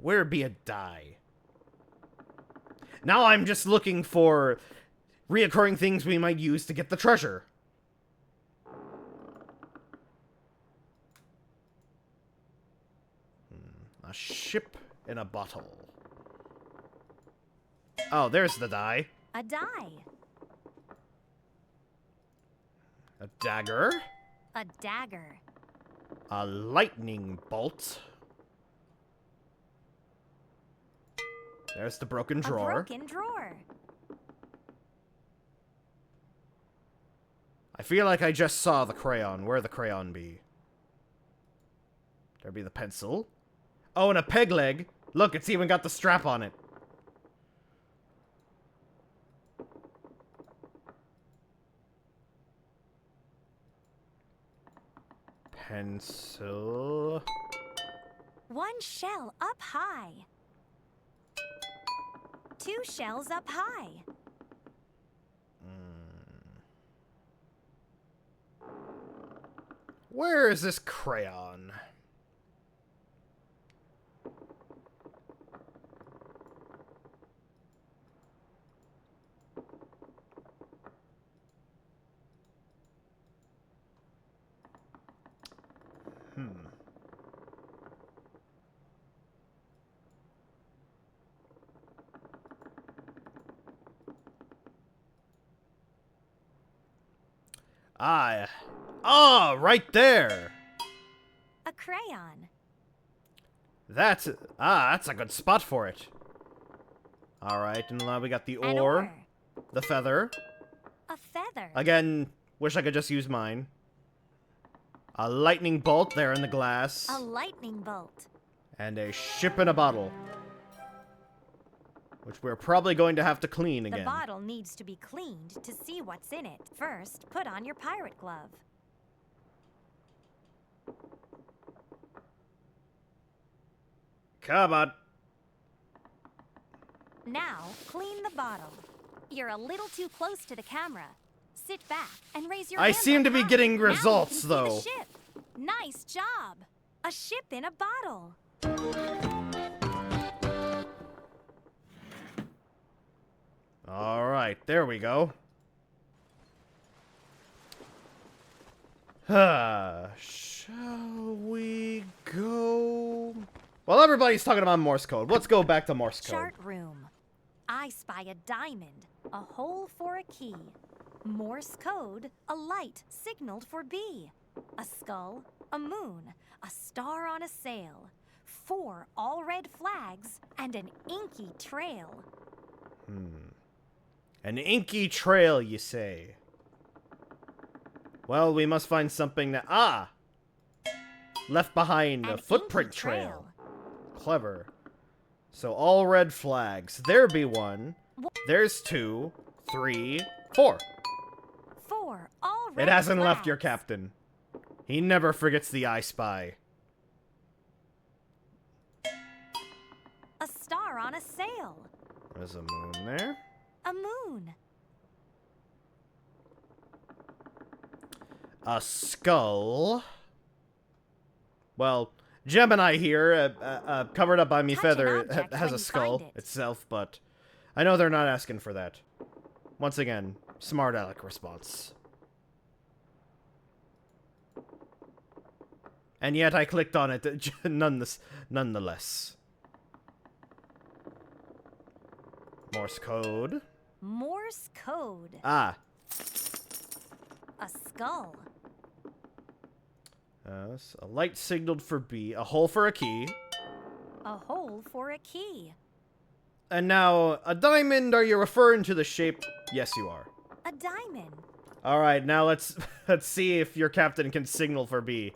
Where be a die? Now I'm just looking for reoccurring things we might use to get the treasure. A ship in a bottle. Oh, there's the die. A die. A dagger. A dagger. A lightning bolt. There's the broken drawer. A broken drawer. I feel like I just saw the crayon. Where'd the crayon be? There be the pencil. Oh, and a peg leg. Look, it's even got the strap on it. Pencil. One shell up high. Two shells up high. Where is this crayon? Right there. A crayon. That's a good spot for it. All right, and now we got the An ore, the feather. A feather. Again, wish I could just use mine. A lightning bolt there in the glass. A lightning bolt. And a ship in a bottle. Which we're probably going to have to clean again. The bottle needs to be cleaned to see what's in it. First, put on your pirate glove. Come on. Now, clean the bottle. You're a little too close to the camera. Sit back and raise your I hand seem up to be high. getting Now you results, can see though. the ship. Nice job. A ship in a bottle. All right, there we go. Shall we go? Well, everybody's talking about Morse code. Let's go back to Morse code. Chart room. I spy a diamond, a hole for a key. Morse code, a light signaled for B. A skull, a moon, a star on a sail. 4 all red flags, and an inky trail. An inky trail, you say? Well, we must find something that... left behind a An footprint inky trail. Clever. So all red flags. There be 1. There's 2, 3, 4. 4 all red It hasn't left your flags. captain. He never forgets the I Spy. A star on a sail. There's a moon there. A moon. A skull. Well, Gemini here, covered up by me Touch an feather, object has when a you skull find it. itself, but I know they're not asking for that. Once again, smart aleck response. And yet I clicked on it nonetheless. Morse code. Morse code. Ah. A skull. A light signaled for B. A hole for a key. A hole for a key. And now, a diamond, are you referring to the shape? Yes, you are. A diamond. Alright, now let's see if your captain can signal for B.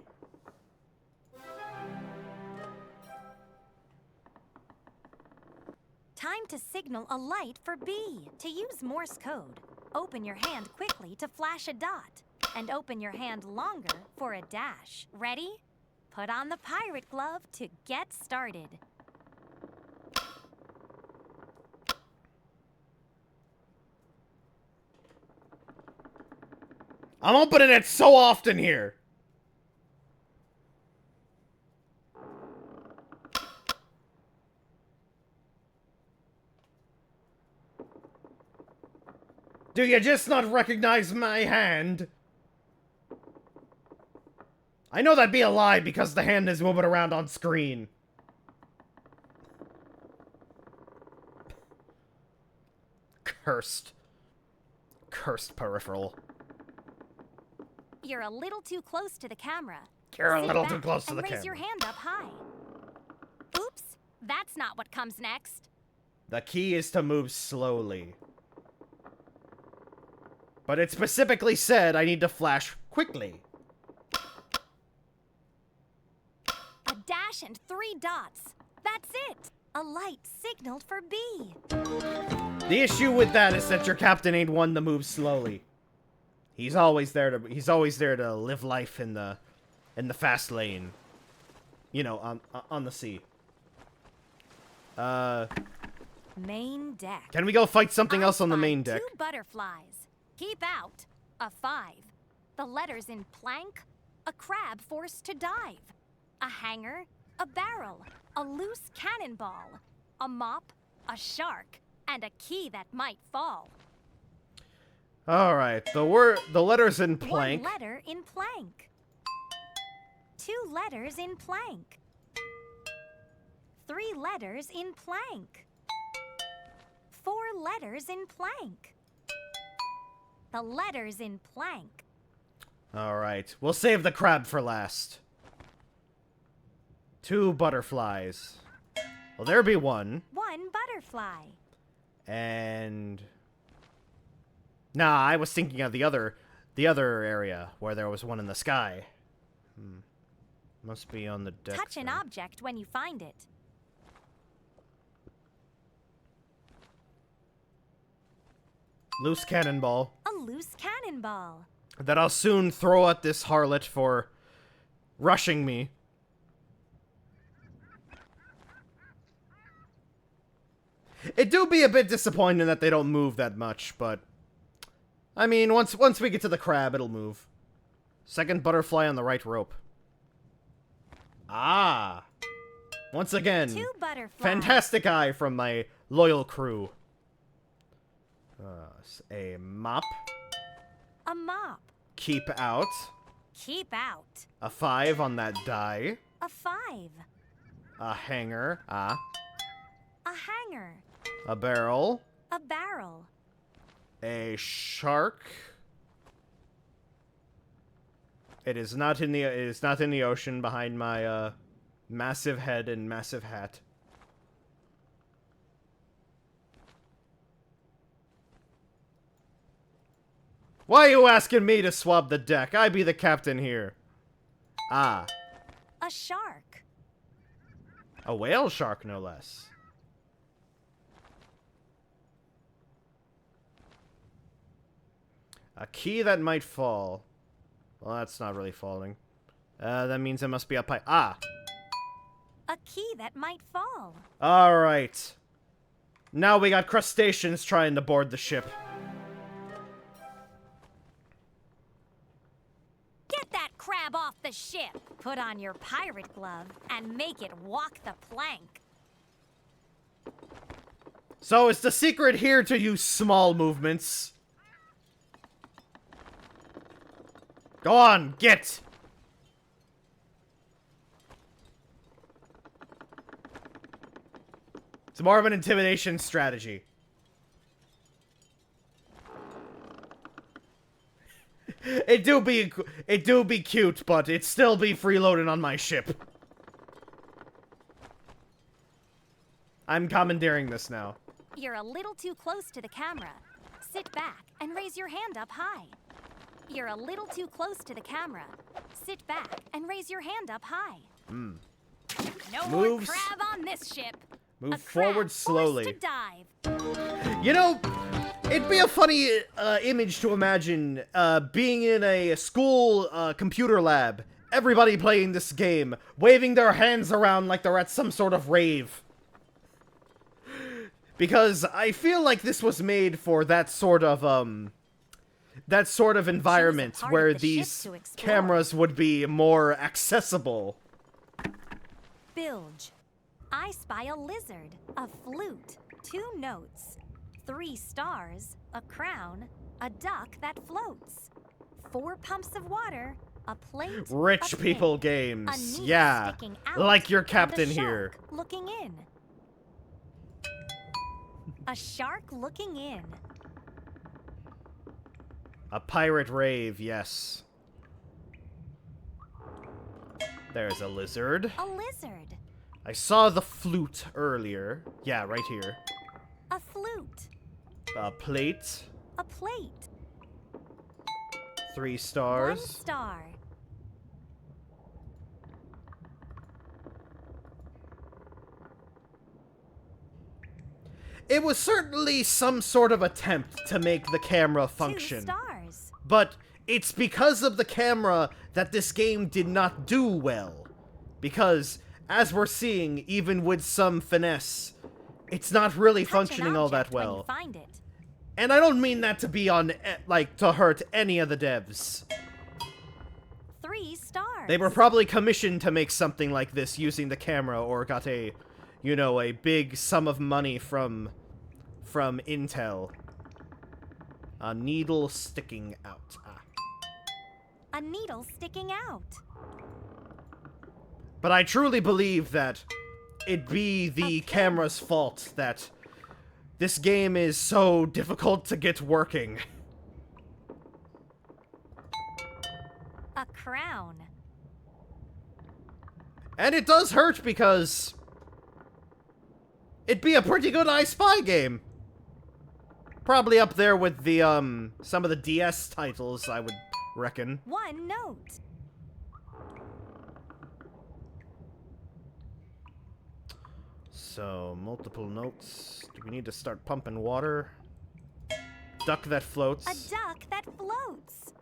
time to signal a light for B. To use Morse code, open your hand quickly to flash a dot, and open your hand longer for a dash. Ready? Put on the pirate glove to get started. I'm opening it so often here. Do you just not recognize my hand? I know that'd be a lie because the hand is moving around on screen. Cursed. Cursed peripheral. You're a little too close to the camera. You're a Sit little back too close to and the raise camera. your hand up high. Oops, that's not what comes next. The key is to move slowly. But it specifically said I need to flash quickly. A dash and 3 dots. That's it. A light signaled for B. The issue with that is that your captain ain't one to move slowly. He's always there to live life in the fast lane. You know, on the sea. Main deck. Can we go fight something else on the main deck? 2 butterflies. Keep out. A 5. The letters in plank. A crab forced to dive. A hanger. A barrel. A loose cannonball. A mop. A shark. And a key that might fall. Alright, the letters in plank. 1 letter in plank. 2 letters in plank. 3 letters in plank. 4 letters in plank. The letters in plank. Alright, we'll save the crab for last. 2 butterflies. Well, there be 1. 1 butterfly. And... Nah, I was thinking of the other area where there was one in the sky. Must be on the deck. Touch an object when you find it. Loose cannonball. A loose cannonball. That I'll soon throw at this harlot for rushing me. It do be a bit disappointing that they don't move that much, but... I mean, once we get to the crab, it'll move. 2nd butterfly on the right rope. Ah! Once again, 2 butterflies. fantastic eye from my loyal crew. A mop. A mop. Keep out. Keep out. A 5 on that die. A 5. A hanger. Ah. A hanger. A barrel. A barrel. A shark. It is not in the ocean behind my massive head and massive hat. Why are you asking me to swab the deck? I be the captain here. Ah. A shark. A whale shark, no less. A key that might fall. Well, that's not really falling. That means it must be up high. Ah! A key that might fall. Alright. Now we got crustaceans trying to board the ship. Get that crab off the ship. Put on your pirate glove and make it walk the plank. So is the secret here to use small movements? Go on, get! It's more of an intimidation strategy. It do be cute, but it still be freeloading on my ship. I'm commandeering this now. You're a little too close to the camera. Sit back and raise your hand up high. You're a little too close to the camera. Sit back and raise your hand up high. No more Moves. crab on this ship. Move A forward crab slowly. forced to dive. You know, it'd be a funny image to imagine being in a school computer lab, everybody playing this game, waving their hands around like they're at some sort of rave. Because I feel like this was made for that sort of environment where these cameras would be more accessible. Bilge. I spy a lizard, a flute, 2 notes, 3 stars, a crown, a duck that floats, 4 pumps of water, a plate, Rich a people pin, games. a needle Yeah. sticking out, Like your and a captain here. shark looking in. A shark looking in. A pirate rave, yes. There's a lizard. A lizard. I saw the flute earlier. Yeah, right here. A flute. A plate. A plate. 3 1 stars. star. It was certainly some sort of attempt to make the camera 2 function. stars. But it's because of the camera that this game did not do well. Because, as we're seeing, even with some finesse, it's not really Touch an functioning all that object when you well. find it. And I don't mean that to be on, to hurt any of the devs. 3 stars. They were probably commissioned to make something like this using the camera, or got a, you know, a big sum of money from Intel. A needle sticking out. Ah. A needle sticking out. But I truly believe that it'd be the camera's fault that this game is so difficult to get working. A crown. And it does hurt because it'd be a pretty good I Spy game. Probably up there with the, some of the DS titles, I would reckon. 1 note. So, multiple notes. Do we need to start pumping water? Duck that floats. A duck that floats.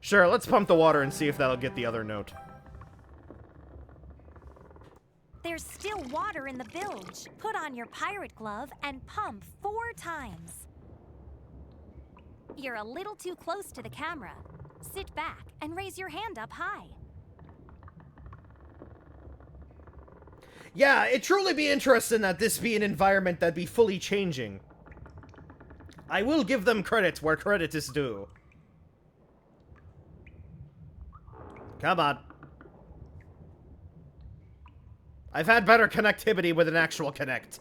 Sure, let's pump the water and see if that'll get the other note. There's still water in the bilge. Put on your pirate glove and pump 4 times. You're a little too close to the camera. Sit back and raise your hand up high. Yeah, it'd truly be interesting that this be an environment that'd be fully changing. I will give them credit where credit is due. Come on. I've had better connectivity with an actual Kinect.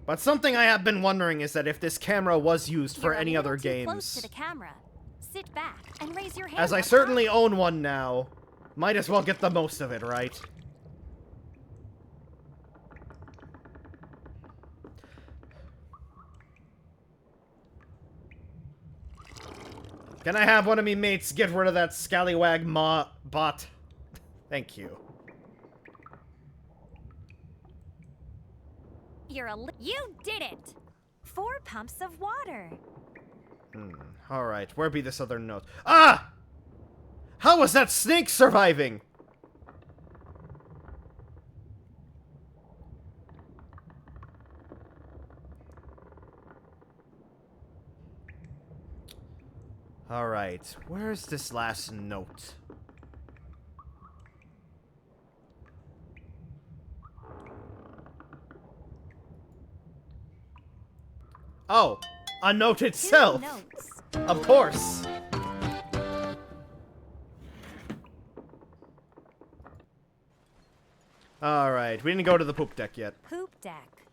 But something I have been wondering is that if this camera was used for You're any a other little too close games. to the camera. Sit back and raise your hand As I up certainly high. own one now, might as well get the most of it, right? Can I have one of me mates get rid of that scallywag bot? Thank you. You did it! 4 pumps of water. Alright, where be this other note? Ah! How was that snake surviving? Alright, where's this last note? Oh, a note 2 itself! notes. Of course! Alright, we didn't go to the poop deck yet. Poop deck.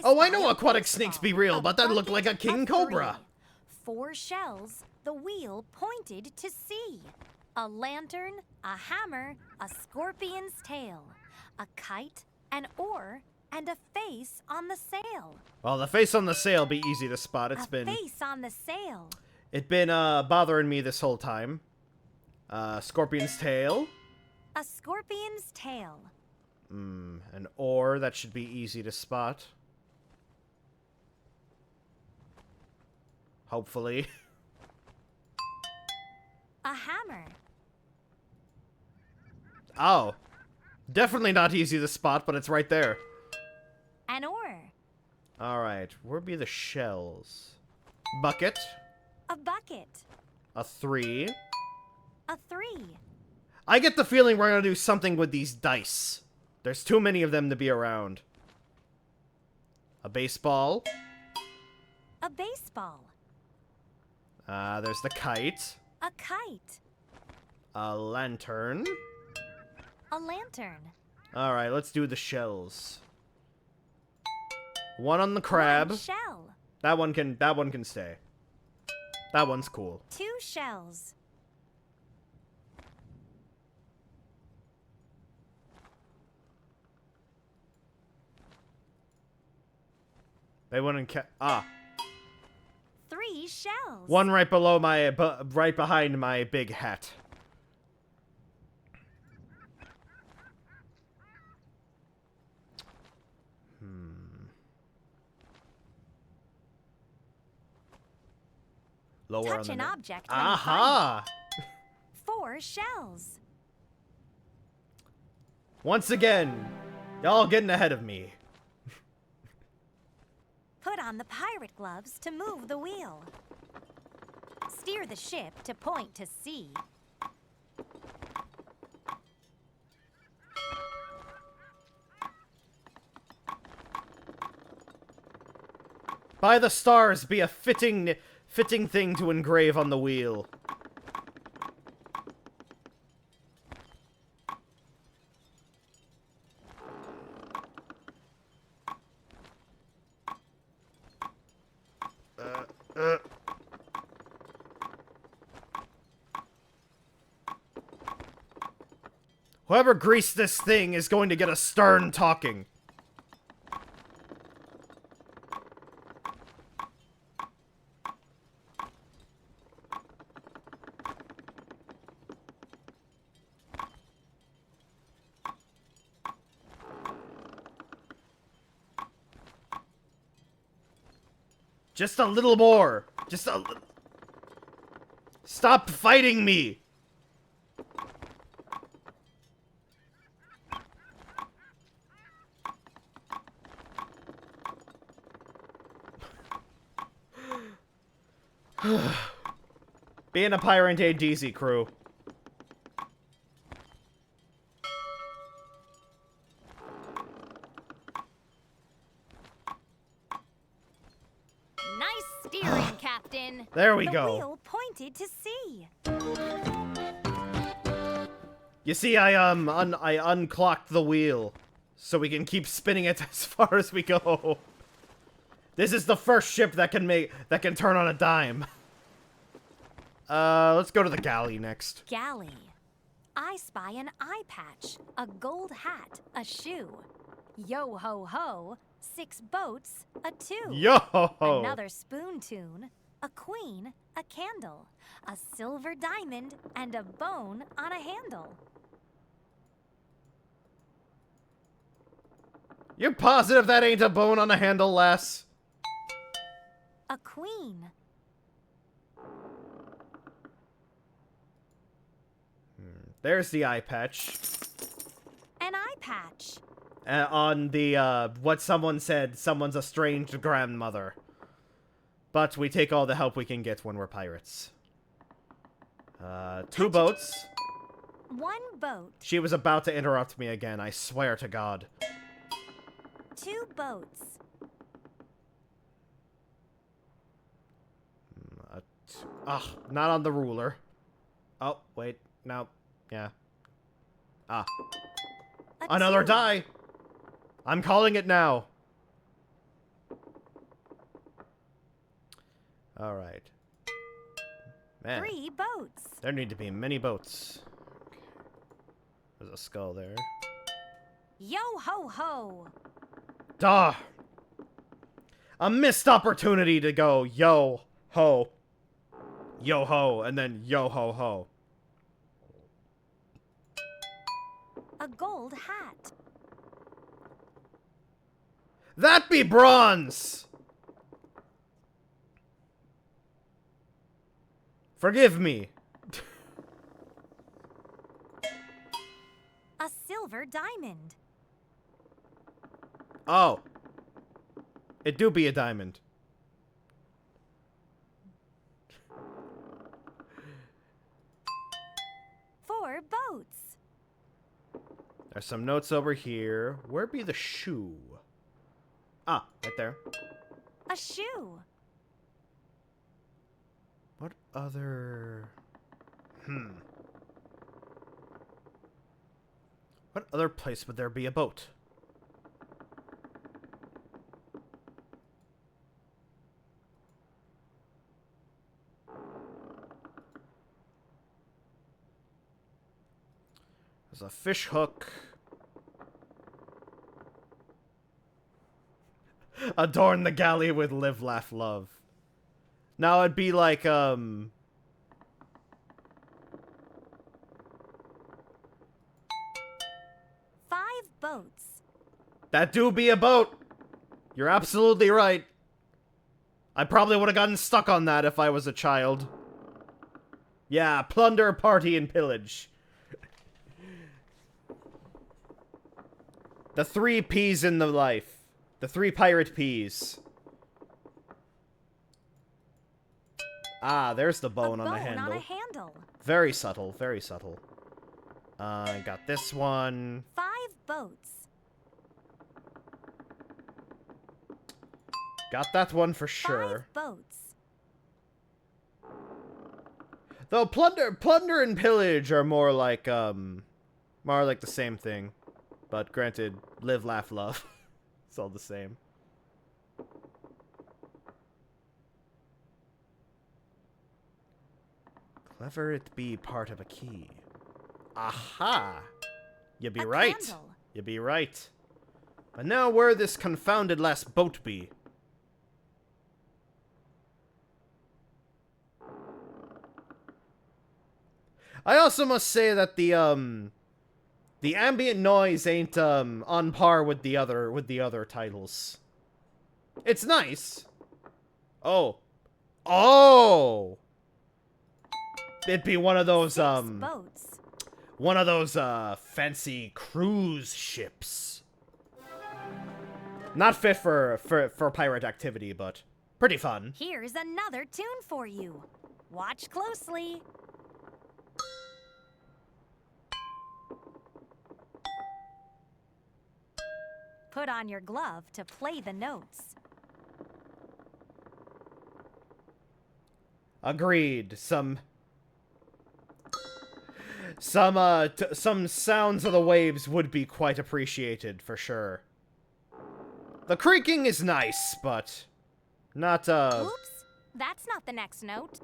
Oh, I spy know a aquatic baseball, snakes be real, a but that looked like a bucket, king 3. cobra. 4 shells, the wheel pointed to sea. A lantern, a hammer, a scorpion's tail, a kite, an oar, and a face on the sail. Well, the face on the sail be easy to spot. It's been face on the sail. bothering me this whole time. Scorpion's tail. A scorpion's tail. An ore, that should be easy to spot. Hopefully. A hammer. Oh. Definitely not easy to spot, but it's right there. An ore. Alright, where be the shells? Bucket. A bucket. A 3. A 3. I get the feeling we're gonna do something with these dice. There's too many of them to be around. A baseball. A baseball. There's the kite. A kite. A lantern. A lantern. Alright, let's do the shells. One on the crab. One shell. That one can stay. That one's cool. 2 shells. They wouldn't ah. 3 shells. One right below my, right behind my big hat. Lower Touch on an the object when you Aha! find it. 4 shells. Once again, y'all getting ahead of me. Put on the pirate gloves to move the wheel. Steer the ship to point to sea. By the stars be a fitting thing to engrave on the wheel. Whoever greased this thing is going to get a stern talking. Just a little more. Just a little. Stop fighting me. Being a pirate ain't easy, crew. Nice steering, Captain. There we the go. The wheel pointed to sea. You see, I unclocked the wheel so we can keep spinning it as far as we go. This is the first ship that can turn on a dime. Let's go to the galley next. Galley. I spy an eye patch, a gold hat, a shoe. Yo ho ho, 6 boats, a 2. Yo ho ho. Another spoon tune, a queen, a candle, a silver diamond, and a bone on a handle. You're positive that ain't a bone on a handle, lass? A queen. There's the eye patch. An eye patch. On the, what someone said, someone's a strange grandmother. But we take all the help we can get when we're pirates. 2 boats. 1 boat. She was about to interrupt me again, I swear to God. 2 boats. Not on the ruler. Oh, wait, no. Yeah. Another 2. die! I'm calling it now. Alright. Man. 3 boats. There need to be many boats. Okay. There's a skull there. Yo ho ho. Duh! A missed opportunity to go yo ho. Yo ho, and then yo ho ho. A gold hat. That be bronze! Forgive me. A silver diamond. Oh. It do be a diamond. 4 boats. There's some notes over here. Where be the shoe? Ah, right there. A shoe. What other... What other place would there be a boat? There's a fish hook. Adorn the galley with live, laugh, love. Now it'd be like, 5 boats. that do be a boat. You're absolutely right. I probably would have gotten stuck on that if I was a child. Yeah, plunder, party, and pillage. The 3 P's in the life. The 3 pirate P's. Ah, there's the bone on the handle. On a handle. Very subtle, very subtle. I got this one. 5 boats. Got that one for sure. 5 boats. Though plunder and pillage are more like the same thing. But granted, live, laugh, love. It's all the same. Clever it be part of a key. Aha! You be right. Candle. You be right. But now where this confounded last boat be? I also must say that the ambient noise ain't on par with the other titles. It's nice. Oh. Oh. It'd be one of those 6 boats. one of those fancy cruise ships. Not fit for pirate activity, but pretty fun. Here's another tune for you. Watch closely. Put on your glove to play the notes. Agreed. Some sounds of the waves would be quite appreciated for sure. The creaking is nice, but not Oops, that's not the next note.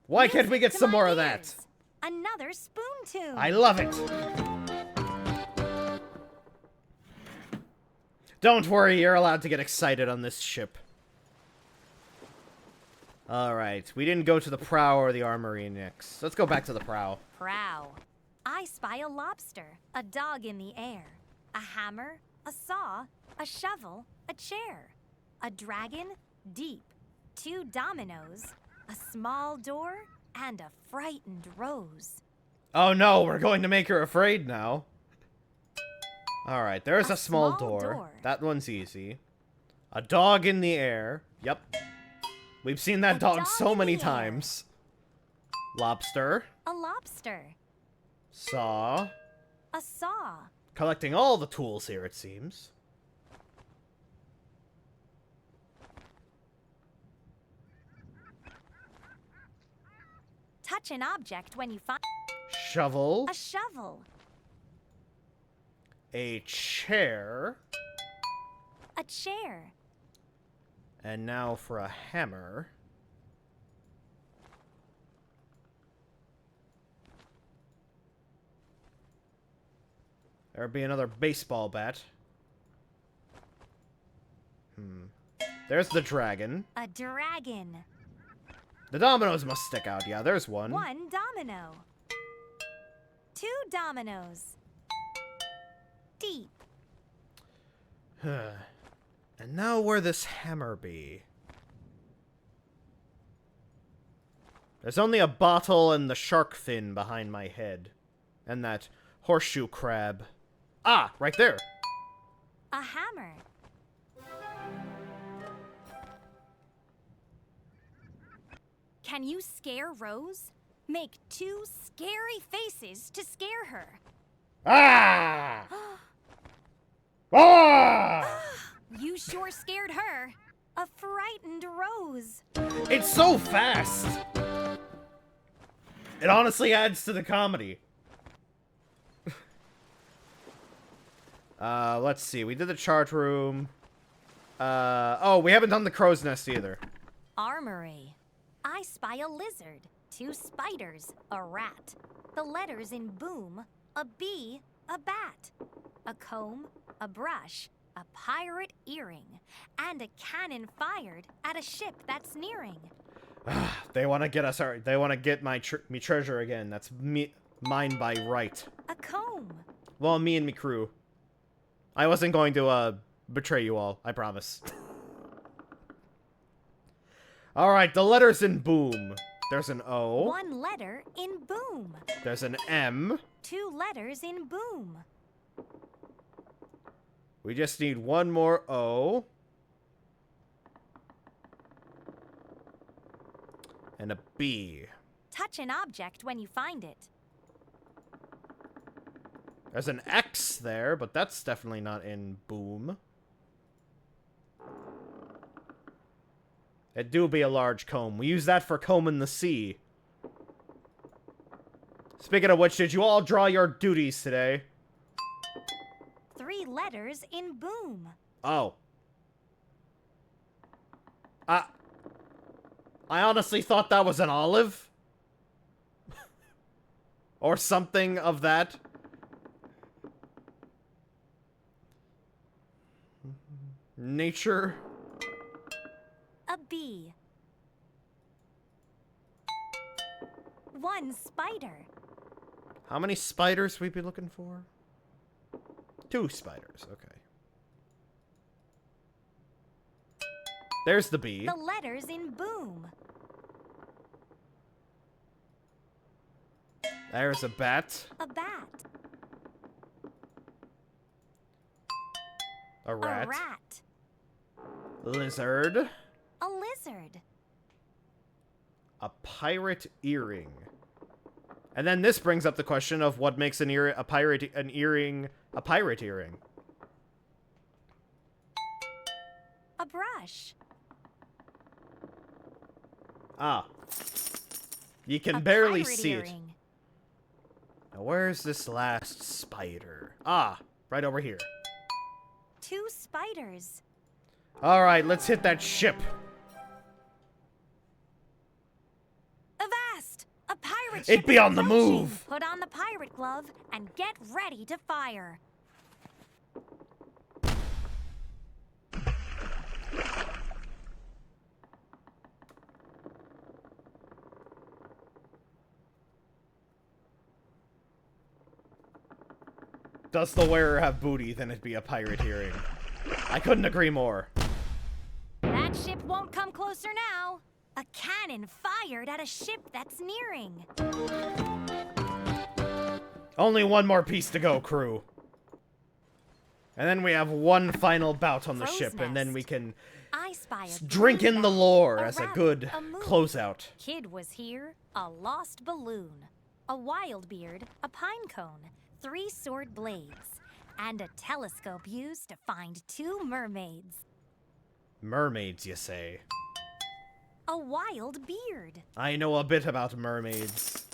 Why can't we get To some my more of that? ears. Another spoon tune. I love it. Don't worry, you're allowed to get excited on this ship. Alright, we didn't go to the prow or the armory next. Let's go back to the prow. Prow. I spy a lobster, a dog in the air, a hammer, a saw, a shovel, a chair, a dragon, deep, 2 dominoes, a small door, and a frightened rose. Oh no, we're going to make her afraid now. Alright, there's a small door. That one's easy. A dog in the air. Yep. We've seen that dog so many times. Lobster. A lobster. Saw. A saw. Collecting all the tools here, it seems. Touch an object when you find Shovel. a shovel. A chair. A chair. And now for a hammer. There'll be another baseball bat. There's the dragon. A dragon. The dominoes must stick out. Yeah, there's one. 1 domino. 2 dominoes. Deep. And now where this hammer be? There's only a bottle and the shark fin behind my head. And that horseshoe crab. Ah, right there. A hammer. Can you scare Rose? Make 2 scary faces to scare her. Ah! Ah! You sure scared her. A frightened Rose. It's so fast. It honestly adds to the comedy. Let's see. We did the chart room. Oh, we haven't done the crow's nest either. Armory. I spy a lizard, 2 spiders, a rat. The letters in boom, a bee, a bat. A comb, a brush, a pirate earring, and a cannon fired at a ship that's nearing. They want to get us. They want to get me treasure again. That's mine by right. A comb. Well, me and me crew. I wasn't going to betray you all. I promise. All right, the letters in boom. There's an O. 1 letter in boom. There's an M. 2 letters in boom. We just need 1 more O. And a B. Touch an object when you find it. There's an X there, but that's definitely not in boom. It do be a large comb. We use that for combing the sea. Speaking of which, did you all draw your duties today? 3 letters in boom. Oh. I honestly thought that was an olive. Or something of that. Nature. A bee. 1 spider. How many spiders we be looking for? 2 spiders, okay. There's the bee. The letters in boom. There's a bat. A bat. A rat. A rat. Lizard. A lizard. A pirate earring. And then this brings up the question of what makes a pirate earring. A brush. Ah. You can A barely pirate see it. earring. Now where's this last spider? Ah, right over here. 2 spiders. Alright, let's hit that ship. Avast! A pirate It ship be is on the approaching. move. Put on the pirate glove and get ready to fire. Does the wearer have booty, then it'd be a pirate earring. I couldn't agree more. That ship won't come closer now. A cannon fired at a ship that's nearing. Only 1 more piece to go, crew. And then we have 1 final bout on the Crow's ship, and then nest. we can I spy a drink in the bat, lore a as a rabbit, good a moon. closeout. Kid was here, a lost balloon, a wild beard, a pine cone, 3 sword blades, and a telescope used to find 2 mermaids. Mermaids, you say? A wild beard. I know a bit about mermaids.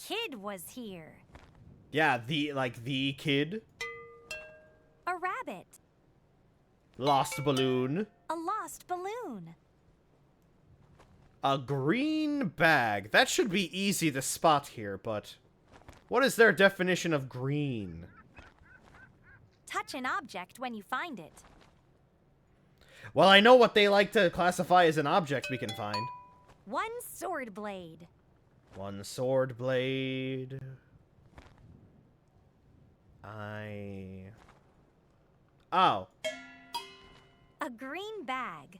Kid was here. Yeah, the kid. A rabbit. Lost balloon. A lost balloon. A green bag. That should be easy to spot here, but what is their definition of green? Touch an object when you find it. Well, I know what they like to classify as an object we can find. One sword blade. One sword blade. Oh. A green bag.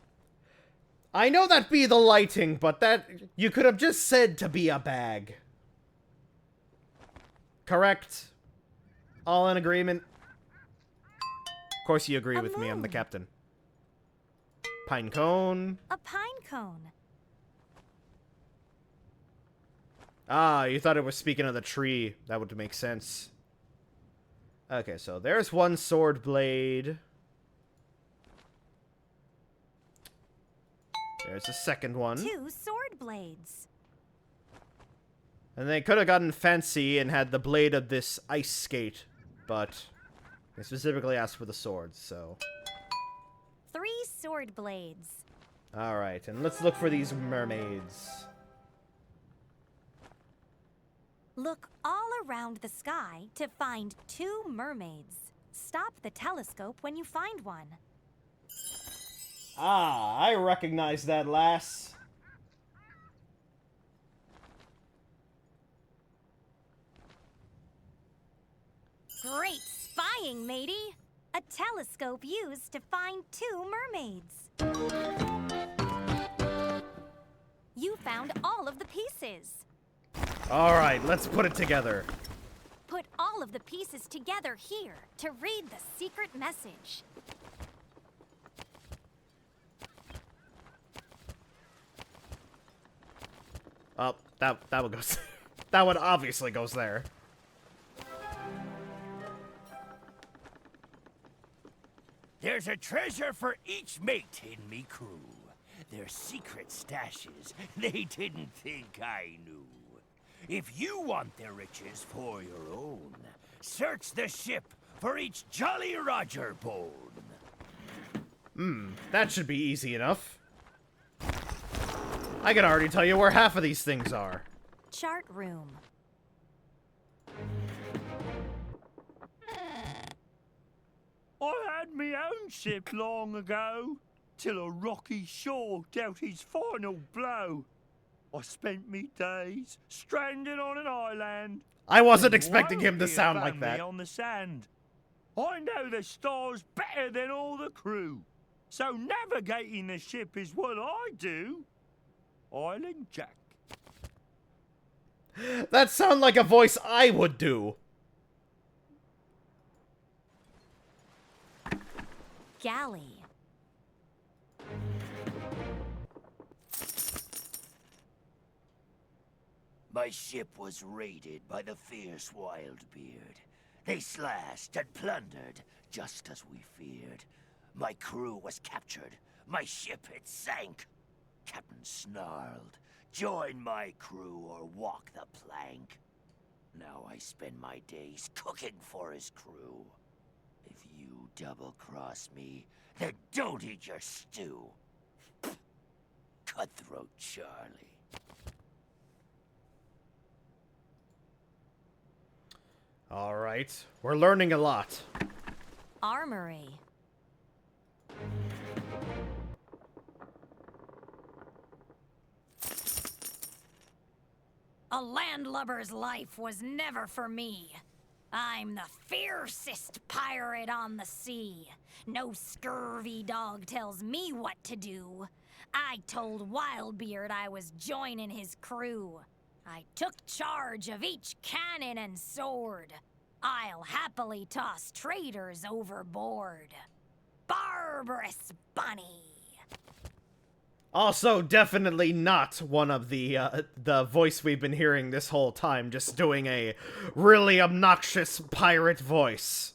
I know that be the lighting, but that... You could have just said to be a bag. Correct? All in agreement? Of course you agree A with me, I'm the moon. captain. Pine cone. A pine cone. Ah, you thought it was speaking of the tree. That would make sense. Okay, so there's one sword blade. There's a second one. 2 sword blades. And they could have gotten fancy and had the blade of this ice skate, but they specifically asked for the swords, so... 3 sword blades. Alright, and let's look for these mermaids. Look all around the sky to find 2 mermaids. Stop the telescope when you find one. Ah, I recognize that lass. Great spying, matey! A telescope used to find 2 mermaids. You found all of the pieces. Alright, let's put it together. Put all of the pieces together here to read the secret message. Oh, that one goes... that one obviously goes there. There's a treasure for each mate in me crew. They're secret stashes they didn't think I knew. If you want their riches for your own, search the ship for each Jolly Roger bone. That should be easy enough. I can already tell you where half of these things are. Chart room. I had me own ship long ago, till a rocky shore dealt his final blow. I spent me days stranded on an island. I wasn't and expecting him to wildly sound like found me that. on the sand. I know the stars better than all the crew, so navigating the ship is what I do. Island Jack. That sounds like a voice I would do. Galley. My ship was raided by the fierce Wildbeard. They slashed and plundered, just as we feared. My crew was captured. My ship, it sank. Captain snarled, "Join my crew or walk the plank." Now I spend my days cooking for his crew. If you double-cross me, then don't eat your stew. Cutthroat Charlie. Alright, we're learning a lot. Armory. A landlubber's life was never for me. I'm the fiercest pirate on the sea. No scurvy dog tells me what to do. I told Wildbeard I was joining his crew. I took charge of each cannon and sword. I'll happily toss traitors overboard. Barbarous bunny. Also, definitely not one of the voice we've been hearing this whole time, just doing a really obnoxious pirate voice.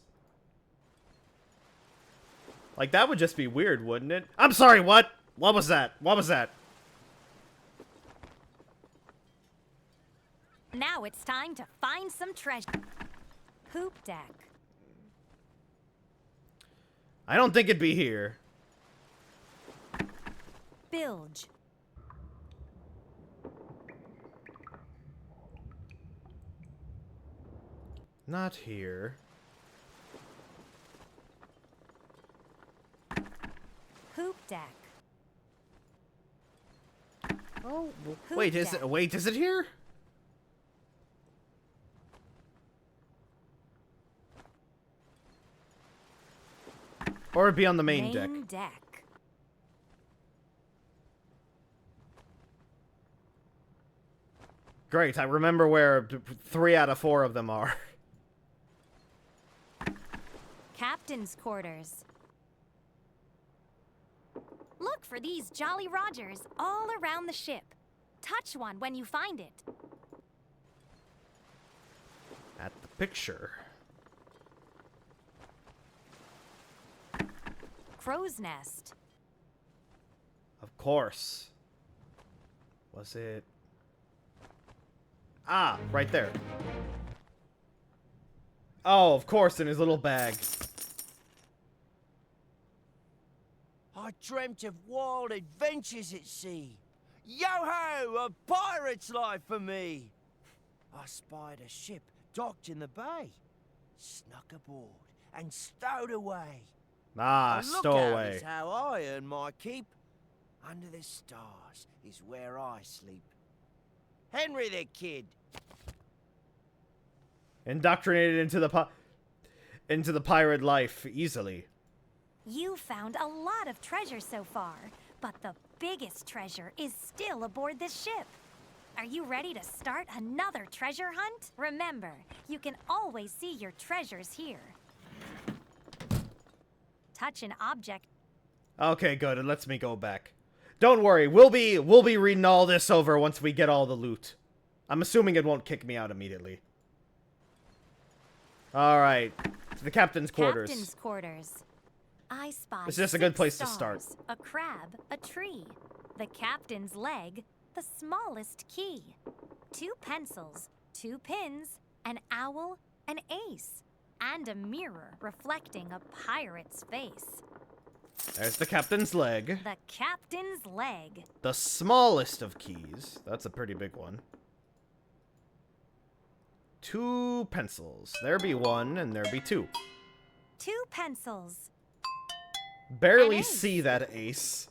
Like, that would just be weird, wouldn't it? I'm sorry, what? What was that? What was that? Now it's time to find some treasure. Poop deck. I don't think it'd be here. Bilge. Not here. Poop deck. Oh, Poop wait, is deck. it? Wait, is it here? Or it'd be on the main deck. Deck. Great, I remember where 3 out of 4 of them are. Captain's quarters. Look for these Jolly Rogers all around the ship. Touch one when you find it. At the picture. Crow's nest. Of course. Was it? Ah, right there. Oh, of course, in his little bag. I dreamt of wild adventures at sea. Yo-ho, a pirate's life for me. I spied a ship docked in the bay, snuck aboard, and stowed away. Ah, A stow lookout away. is how I earn my keep. Under the stars is where I sleep. Henry the Kid. Indoctrinated into the pirate life easily. You found a lot of treasure so far, but the biggest treasure is still aboard this ship. Are you ready to start another treasure hunt? Remember, you can always see your treasures here. Touch an object. Okay, good. It lets me go back. Don't worry. We'll be reading all this over once we get all the loot. I'm assuming it won't kick me out immediately. All right. To the captain's quarters. Captain's quarters. I spy It's just a good 6 place to start. stars, a crab, a tree, the captain's leg, the smallest key, 2 pencils, 2 pins, an owl, an ace, and a mirror reflecting a pirate's face. There's the captain's leg. The captain's leg. The smallest of keys. That's a pretty big one. 2 pencils. There be 1, and there be 2. 2 pencils. Barely An ace. see that ace.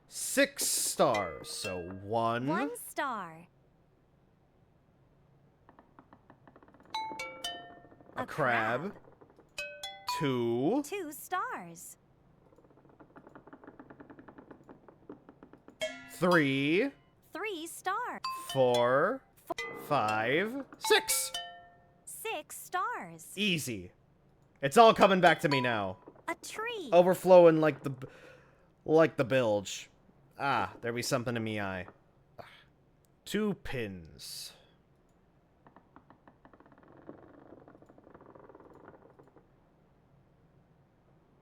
6 stars. So 1. 1 star. A crab. 2. 2 stars. 3. 3 stars. 4. 5. 6. 6 stars. Easy. It's all coming back to me now. A tree. Overflowing like the bilge. Ah, there be something in me eye. 2 pins.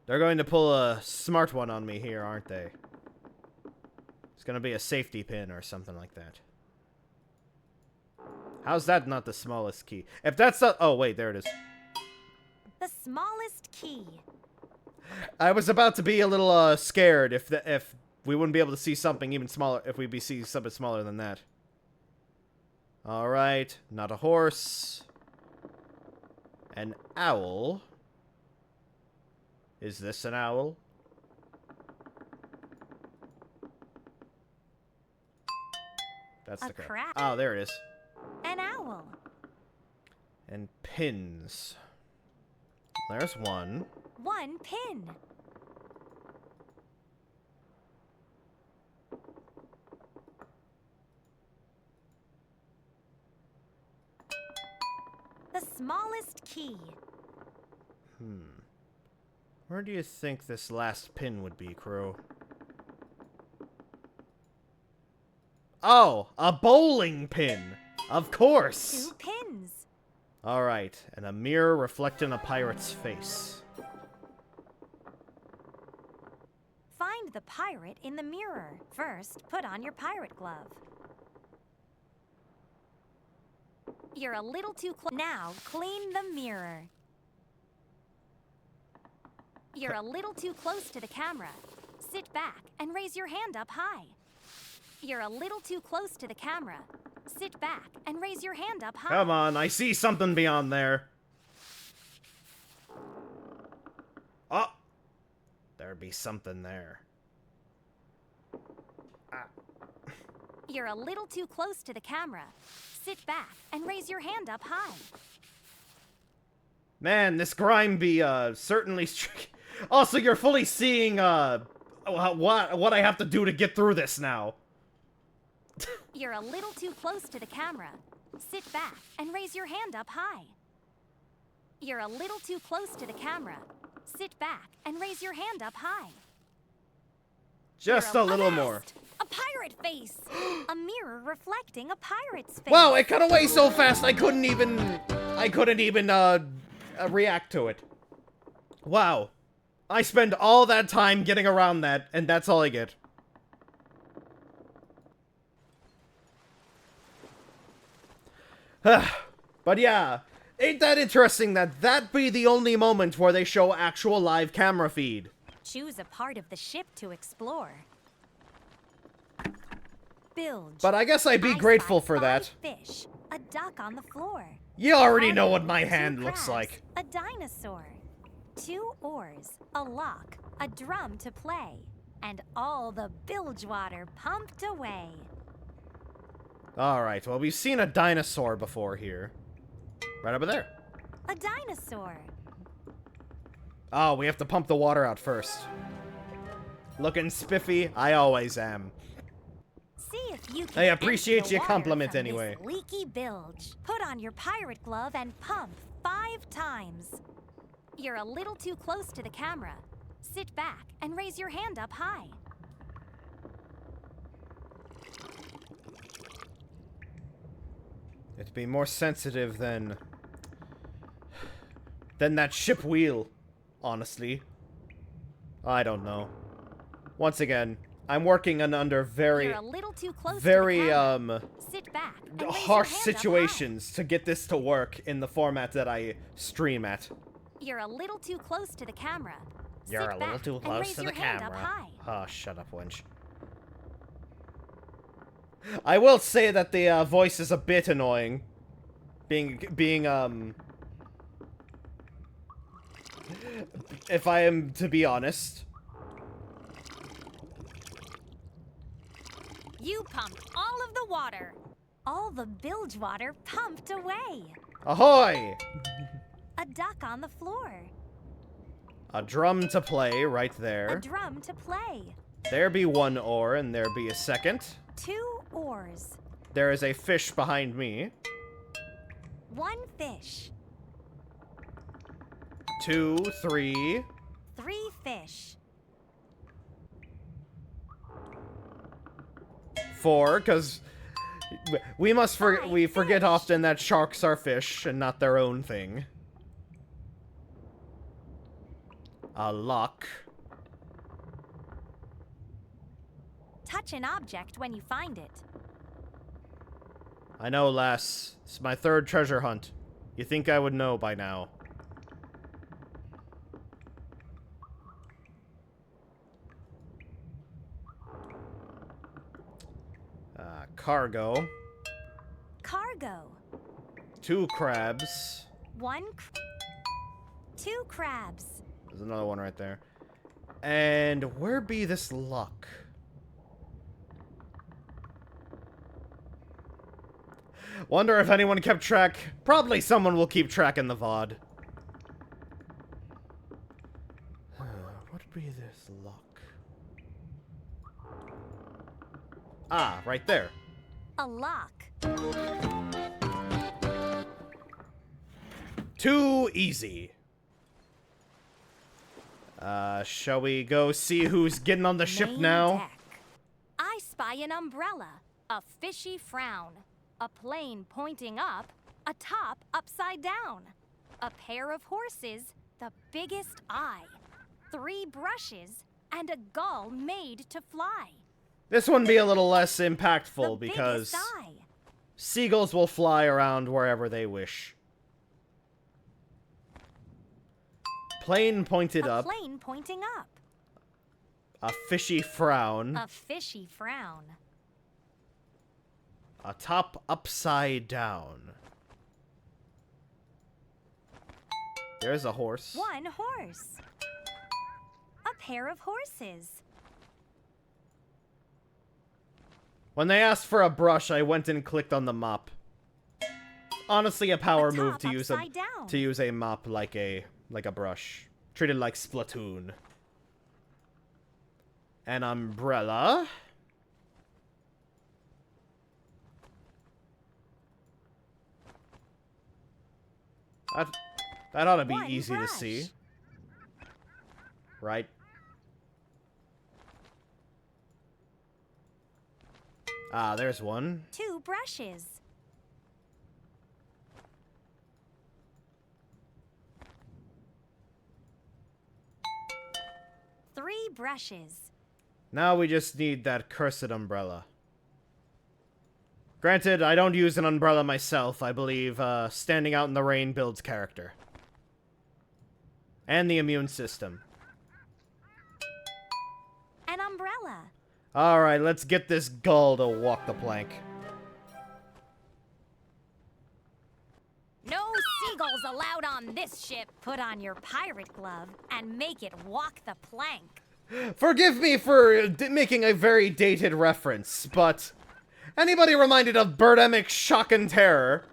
They're going to pull a smart one on me here, aren't they? It's gonna be a safety pin or something like that. How's that not the smallest key? If that's not... Oh, wait, there it is. The smallest key. I was about to be a little scared if we wouldn't be able to see something even smaller, if we'd be seeing something smaller than that. Alright, not a horse. An owl. Is this an owl? That's A the crab. crab. Oh, there it is. An owl. And pins. There's 1. 1 pin. The smallest key. Where do you think this last pin would be, Crow? Oh, a bowling pin! Of course! 2 pins. Alright, and a mirror reflecting a pirate's face. Find the pirate in the mirror. First, put on your pirate glove. You're a little too close. Now, clean the mirror. You're a little too close to the camera. Sit back and raise your hand up high. You're a little too close to the camera. Sit back and raise your hand up high. Come on, I see something beyond there. be something there. You're a little too close to the camera. Sit back and raise your hand up high. Man, this grime be, certainly Also, you're fully seeing, what I have to do to get through this now. You're a little too close to the camera. Sit back and raise your hand up high. You're a little too close to the camera. Sit back and raise your hand up high. Just a little more. A pirate face! A mirror reflecting a pirate's face. Wow, it cut away so fast I couldn't even react to it. Wow. I spend all that time getting around that, and that's all I get. But yeah, ain't that interesting that be the only moment where they show actual live camera feed? Choose a part of the ship to explore. Bilge. But I guess I'd be grateful for that. Fish, a duck on the floor. You already know what my hand looks crabs, like. A dinosaur. 2 oars, a lock, a drum to play, and all the bilge water pumped away. Alright, well, we've seen a dinosaur before here. Right over there. A dinosaur. Oh, we have to pump the water out first. Looking spiffy, I always am. See if you can I appreciate empty the your water compliment from anyway. This leaky bilge. Put on your pirate glove and pump 5 times. You're a little too close to the camera. Sit back and raise your hand up high. It'd be more sensitive than that ship wheel, honestly. I don't know. Once again, I'm working under very, You're a little too close very, to the camera. Sit back and raise harsh your hand up situations to get this to work in the format that I stream at. high. You're a little too close to the camera. You're Sit a little back too and close raise to the your hand up camera. high. Oh, shut up, wench. I will say that the voice is a bit annoying. If I am to be honest. You pumped all of the water. All the bilge water pumped away. Ahoy! A duck on the floor. A drum to play right A there. drum to play. There be 1 oar and there be a second. 2 oars. There is a fish behind me. 1 fish. 2, 3. 3 fish. 4, because we Five forget fish. often that sharks are fish and not their own thing. A lock. Touch an object when you find it. I know, lass. It's my 3rd treasure hunt. You think I would know by now. Cargo. Cargo. 2 crabs. 2 crabs. There's another one right there. And where be this luck? Wonder if anyone kept track. Probably someone will keep track in the VOD. What be this luck? Ah, right there. A lock. Too easy. Shall we go see who's getting on the ship Main now? deck. I spy an umbrella, a fishy frown, a plane pointing up, a top upside down, a pair of horses, the biggest eye, 3 brushes, and a gull made to fly. This one be a little less impactful The because biggest eye. seagulls will fly around wherever they wish. Plane pointed A up. plane pointing up. A fishy frown. A fishy frown. A top upside down. There's a horse. 1 horse. A pair of horses. When they asked for a brush, I went and clicked on the mop. Honestly, a power move to use a mop like a brush. Treated like Splatoon. An umbrella. That ought to be easy to see. Right? Ah, there's one. 2 brushes. Three brushes. Now we just need that cursed umbrella. Granted, I don't use an umbrella myself. I believe standing out in the rain builds character. And the immune system. An umbrella. Alright, let's get this gull to walk the plank. No seagulls allowed on this ship. Put on your pirate glove and make it walk the plank. Forgive me for making a very dated reference, but anybody reminded of Birdemic Shock and Terror?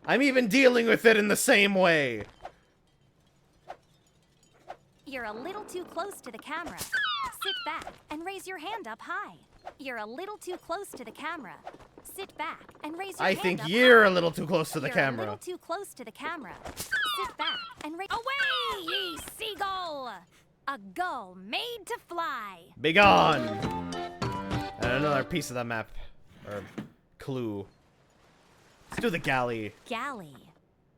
I'm even dealing with it in the same way. You're a little too close to the camera. Sit back and raise your hand up high. You're a little too close to the camera. Sit back and raise your hand up high. I think you're a little too close to the camera. You're a little too close to the camera. Sit back and raise... Away, ye seagull! A gull made to fly. Begone! And another piece of the map. Or clue. Let's do the galley. Galley.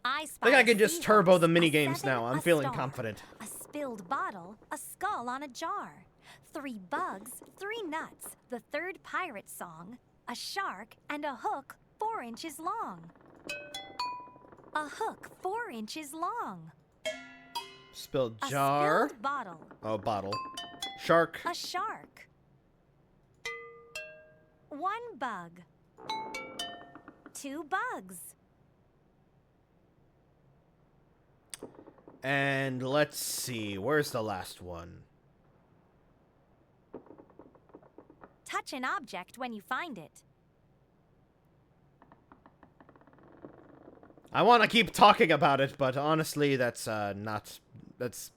I think I can just turbo the minigames now. I'm feeling confident. A spilled bottle, a skull on a jar. 3 bugs, 3 nuts, the 3rd pirate song, a shark, and a hook 4 inches long. A hook 4 inches long. Spilled jar. A spilled bottle. Oh, bottle. Shark. A shark. 1 bug. 2 bugs. And let's see, where's the last one? Touch an object when you find it. I want to keep talking about it, but honestly, that's that's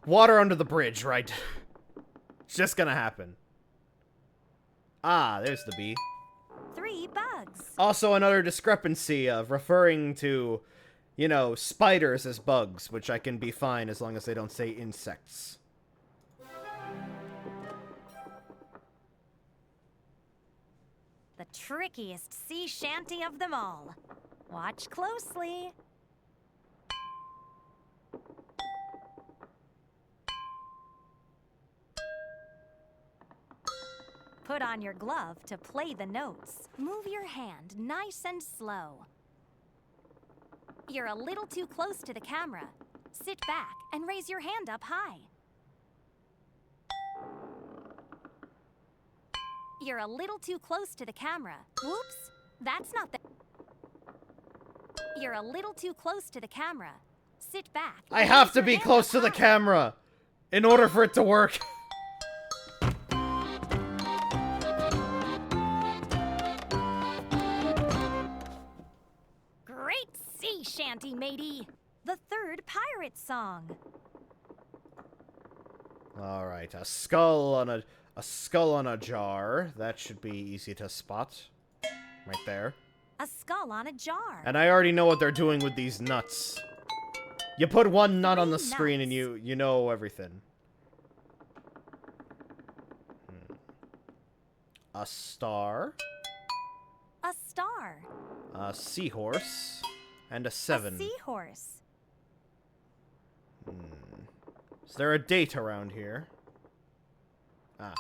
water under the bridge, right? It's just gonna happen. Ah, there's the bee. 3 bugs. Also another discrepancy of referring to, you know, spiders as bugs, which I can be fine as long as they don't say insects. The trickiest sea shanty of them all. Watch closely. Put on your glove to play the notes. Move your hand nice and slow. You're a little too close to the camera. Sit back and raise your hand up high. You're a little too close to the camera. Whoops, that's not the... You're a little too close to the camera. Sit back. I have to be close to the camera in order for it to work. Great sea shanty, matey. The 3rd pirate song. All right, a skull on a jar. That should be easy to spot. Right there. A skull on a jar. And I already know what they're doing with these nuts. You put 1 nut on the screen and you know everything. A star. A star. A seahorse. And a 7. A seahorse. Is there a date around here? Ah.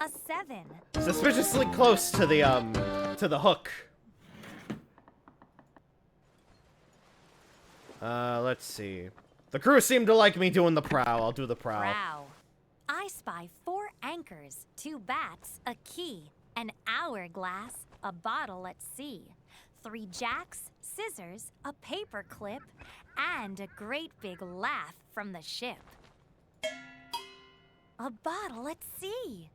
A 7. Suspiciously close to the hook. Let's see. The crew seem to like me doing the prow. I'll do the prow. Prow. I spy 4 anchors, 2 bats, a key, an hourglass, a bottle at sea, 3 jacks, scissors, a paper clip, and a great big laugh from the ship. A bottle at sea.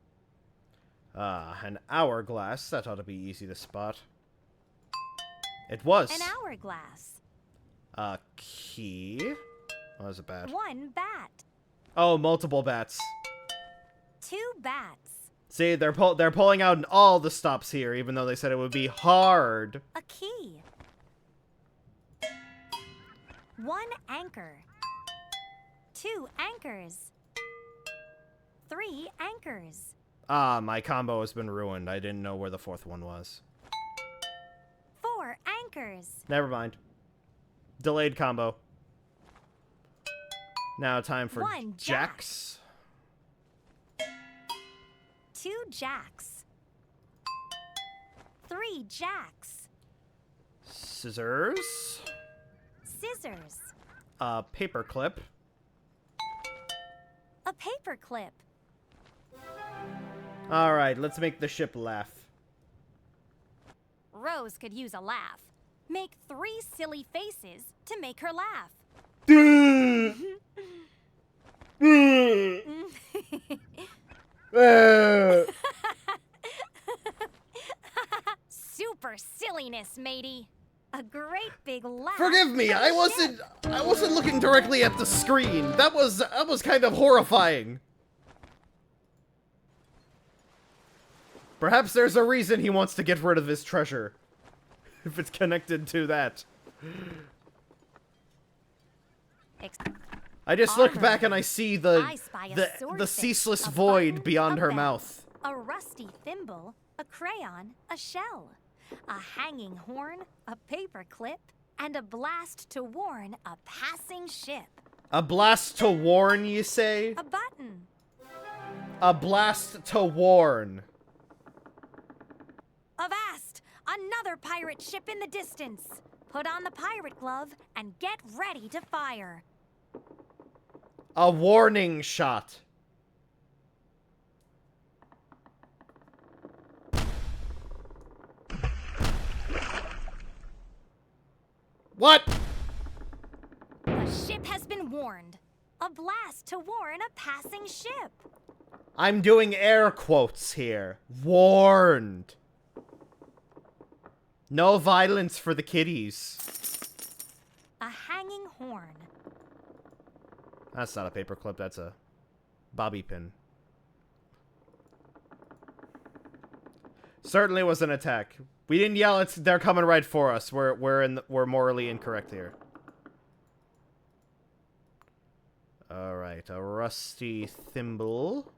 An hourglass. That ought to be easy to spot. It was. An hourglass. A key. Oh, that's a bat. 1 bat. Oh, multiple bats. 2 bats. See, they're pulling out all the stops here, even though they said it would be hard. A key. 1 anchor. 2 anchors. 3 anchors. Ah, my combo has been ruined. I didn't know where the 4th one was. 4 anchors. Never mind. Delayed combo. Now time for 1 jack. jacks. 2 jacks. 3 jacks. Scissors. Scissors. A paper clip. A paper clip. Alright, let's make the ship laugh. Rose could use a laugh. Make 3 silly faces to make her laugh. Super silliness, matey. A great big laugh. Forgive me, from I the ship. wasn't looking directly at the screen. That was kind of horrifying. Perhaps there's a reason he wants to get rid of his treasure. If it's connected to that. I just look back and I see I spy a the swordfish, ceaseless a void button, beyond a her bell, mouth. A rusty thimble, a crayon, a shell, a hanging horn, a paper clip, and a blast to warn a passing ship. A blast to warn, you say? A button. A blast to warn. Avast! Another pirate ship in the distance. Put on the pirate glove and get ready to fire. A warning shot. What? The ship has been warned. A blast to warn a passing ship. I'm doing air quotes here. Warned. No violence for the kiddies. A hanging horn. That's not a paperclip, that's a bobby pin. Certainly was an attack. We didn't yell, they're coming right for us. We're morally incorrect here. Alright, a rusty thimble.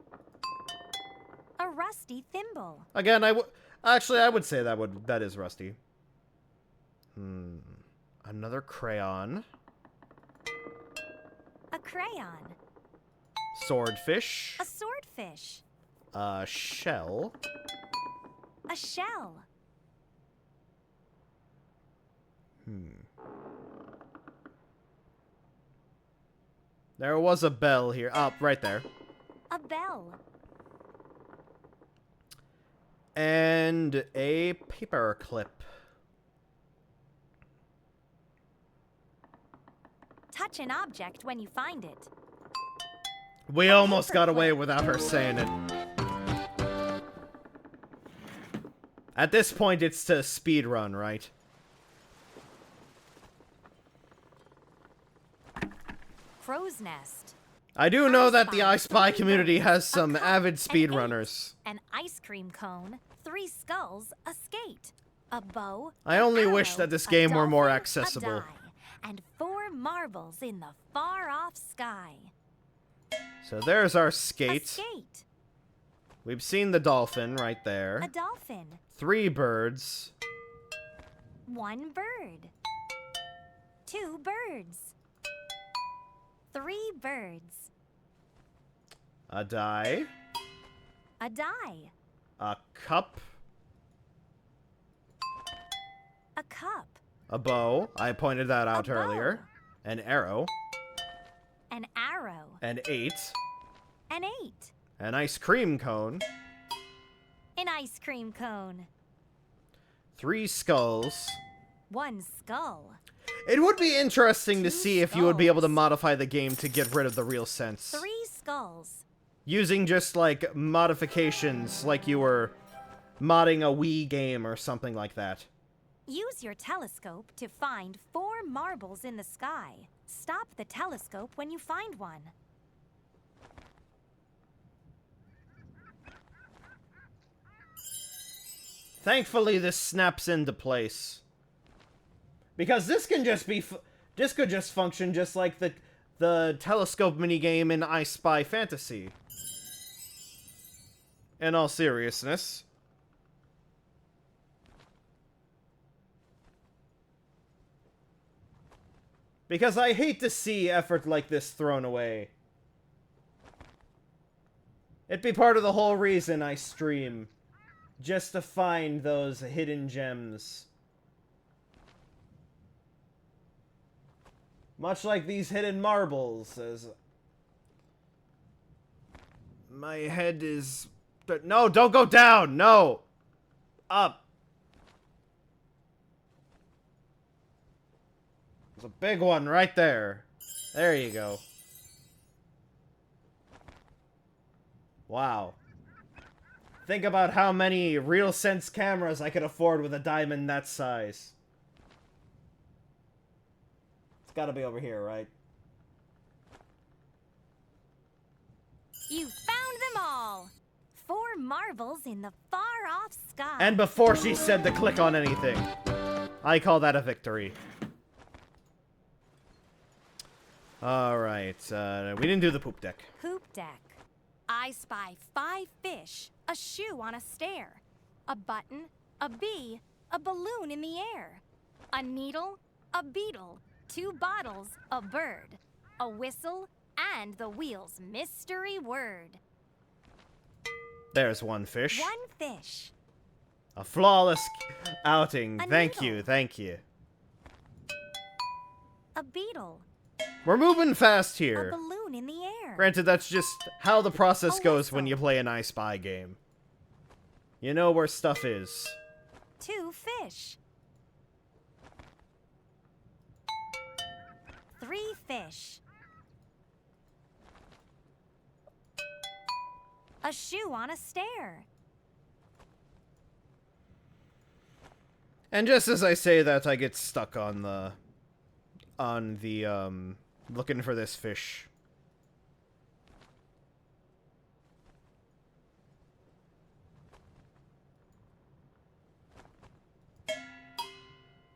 A rusty thimble. Again, I would say that is rusty. Another crayon. A crayon. Swordfish. A swordfish. A shell. A shell. There was a bell here. Oh, right there. A bell. And a paper clip. Touch an object when you find it. We almost got away without her saying it. At this point, it's to speed run, right? Crow's nest. I do know that the I Spy community has some avid speedrunners. An ice cream cone, 3 skulls, a skate, a bow. I an only arrow, wish that this a game were more dolphin, a accessible. die, and 4 marbles in the far-off sky. So there's our A skate. skate. We've seen the dolphin right there. A dolphin. 3 birds. 1 bird. 2 birds. 3 birds. A die. A die. A cup. A cup. A bow. I pointed that out bow. earlier. An arrow. An arrow. An 8. An 8. An ice cream cone. An ice cream cone. 3 skulls. 1 skull. It would be interesting to 2 see if you would be able to skulls. modify the game to get rid of the real sense. 3 skulls. Using just, like, modifications, like you were modding a Wii game or something like that. Use your telescope to find 4 marbles in the sky. Stop the telescope when you find one. Thankfully, this snaps into place. Because this can just be... this could just function just like the telescope minigame in I Spy Fantasy. In all seriousness. Because I hate to see effort like this thrown away. It'd be part of the whole reason I stream. Just to find those hidden gems. Much like these hidden marbles, as... my head is... no, don't go down! No! Up! There's a big one right there. There you go. Wow. Think about how many real sense cameras I could afford with a diamond that size. It's gotta be over here, right? You found them all! 4 marbles in the far-off sky. And before she said to click on anything. I call that a victory. Alright, we didn't do the poop deck. Poop deck. I spy 5 fish, a shoe on a stair, a button, a bee, a balloon in the air, a needle, a beetle, 2 bottles, a bird, a whistle, and the wheel's mystery word. There's 1 fish. 1 fish. A flawless outing. A Thank needle. you, thank you. A beetle. We're moving fast A here. balloon in the air. Granted, that's just how the process A goes when whistle. you play an I Spy game. You know where stuff is. 2 fish. 3 fish. A shoe on a stair. And just as I say that, I get stuck on the looking for this fish.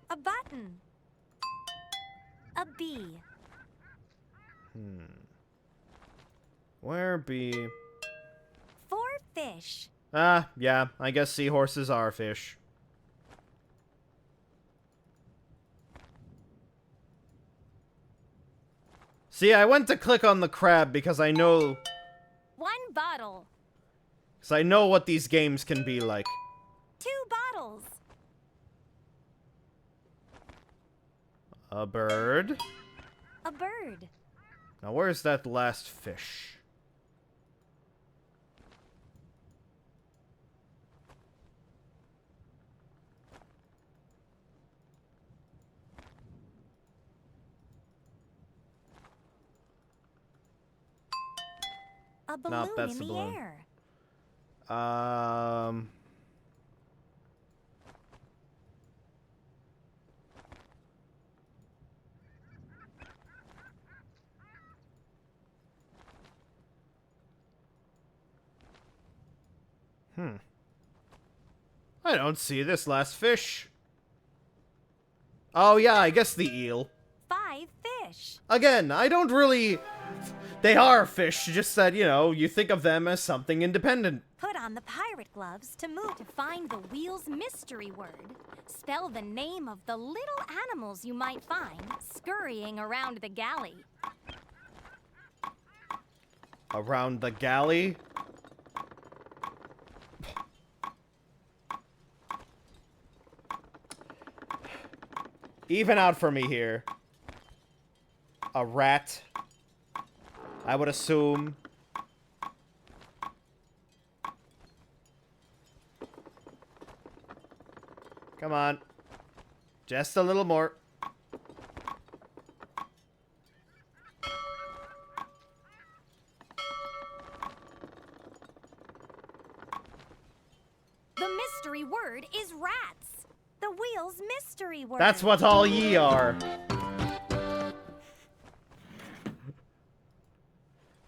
A button. A bee. Where be? 4 fish. Ah, yeah, I guess seahorses are fish. See, I went to click on the crab because I know... 1 bottle. because I know what these games can be like. 2 bottles. A bird. A bird. Now where's that last fish? A balloon that's in the the balloon. air. I don't see this last fish. Oh yeah, I guess the eel. 5 fish. Again, I don't really... They are fish, just that, you know, you think of them as something independent. Put on the pirate gloves to move to find the wheel's mystery word. Spell the name of the little animals you might find scurrying around the galley. Around the galley? Even out for me here. A rat. I would assume. Come on. Just a little more. The mystery word is rats. The wheel's mystery word. That's what all ye are.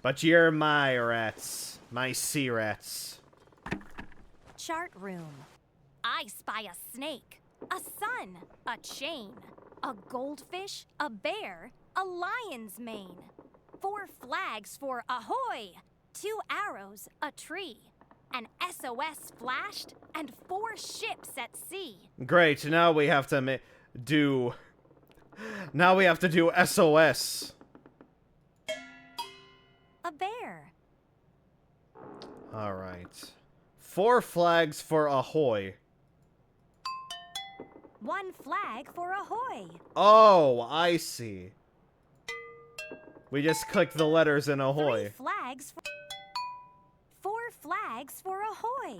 But you're my rats. My sea rats. Chart room. I spy a snake, a sun, a chain, a goldfish, a bear, a lion's mane. 4 flags for ahoy, 2 arrows, a tree. An SOS flashed, and 4 ships at sea. Great, now we have to do... Now we have to do SOS. A bear. Alright. 4 flags for ahoy. 1 flag for ahoy. Oh, I see. We just click the letters in ahoy. 3 flags for... 4 flags for ahoy.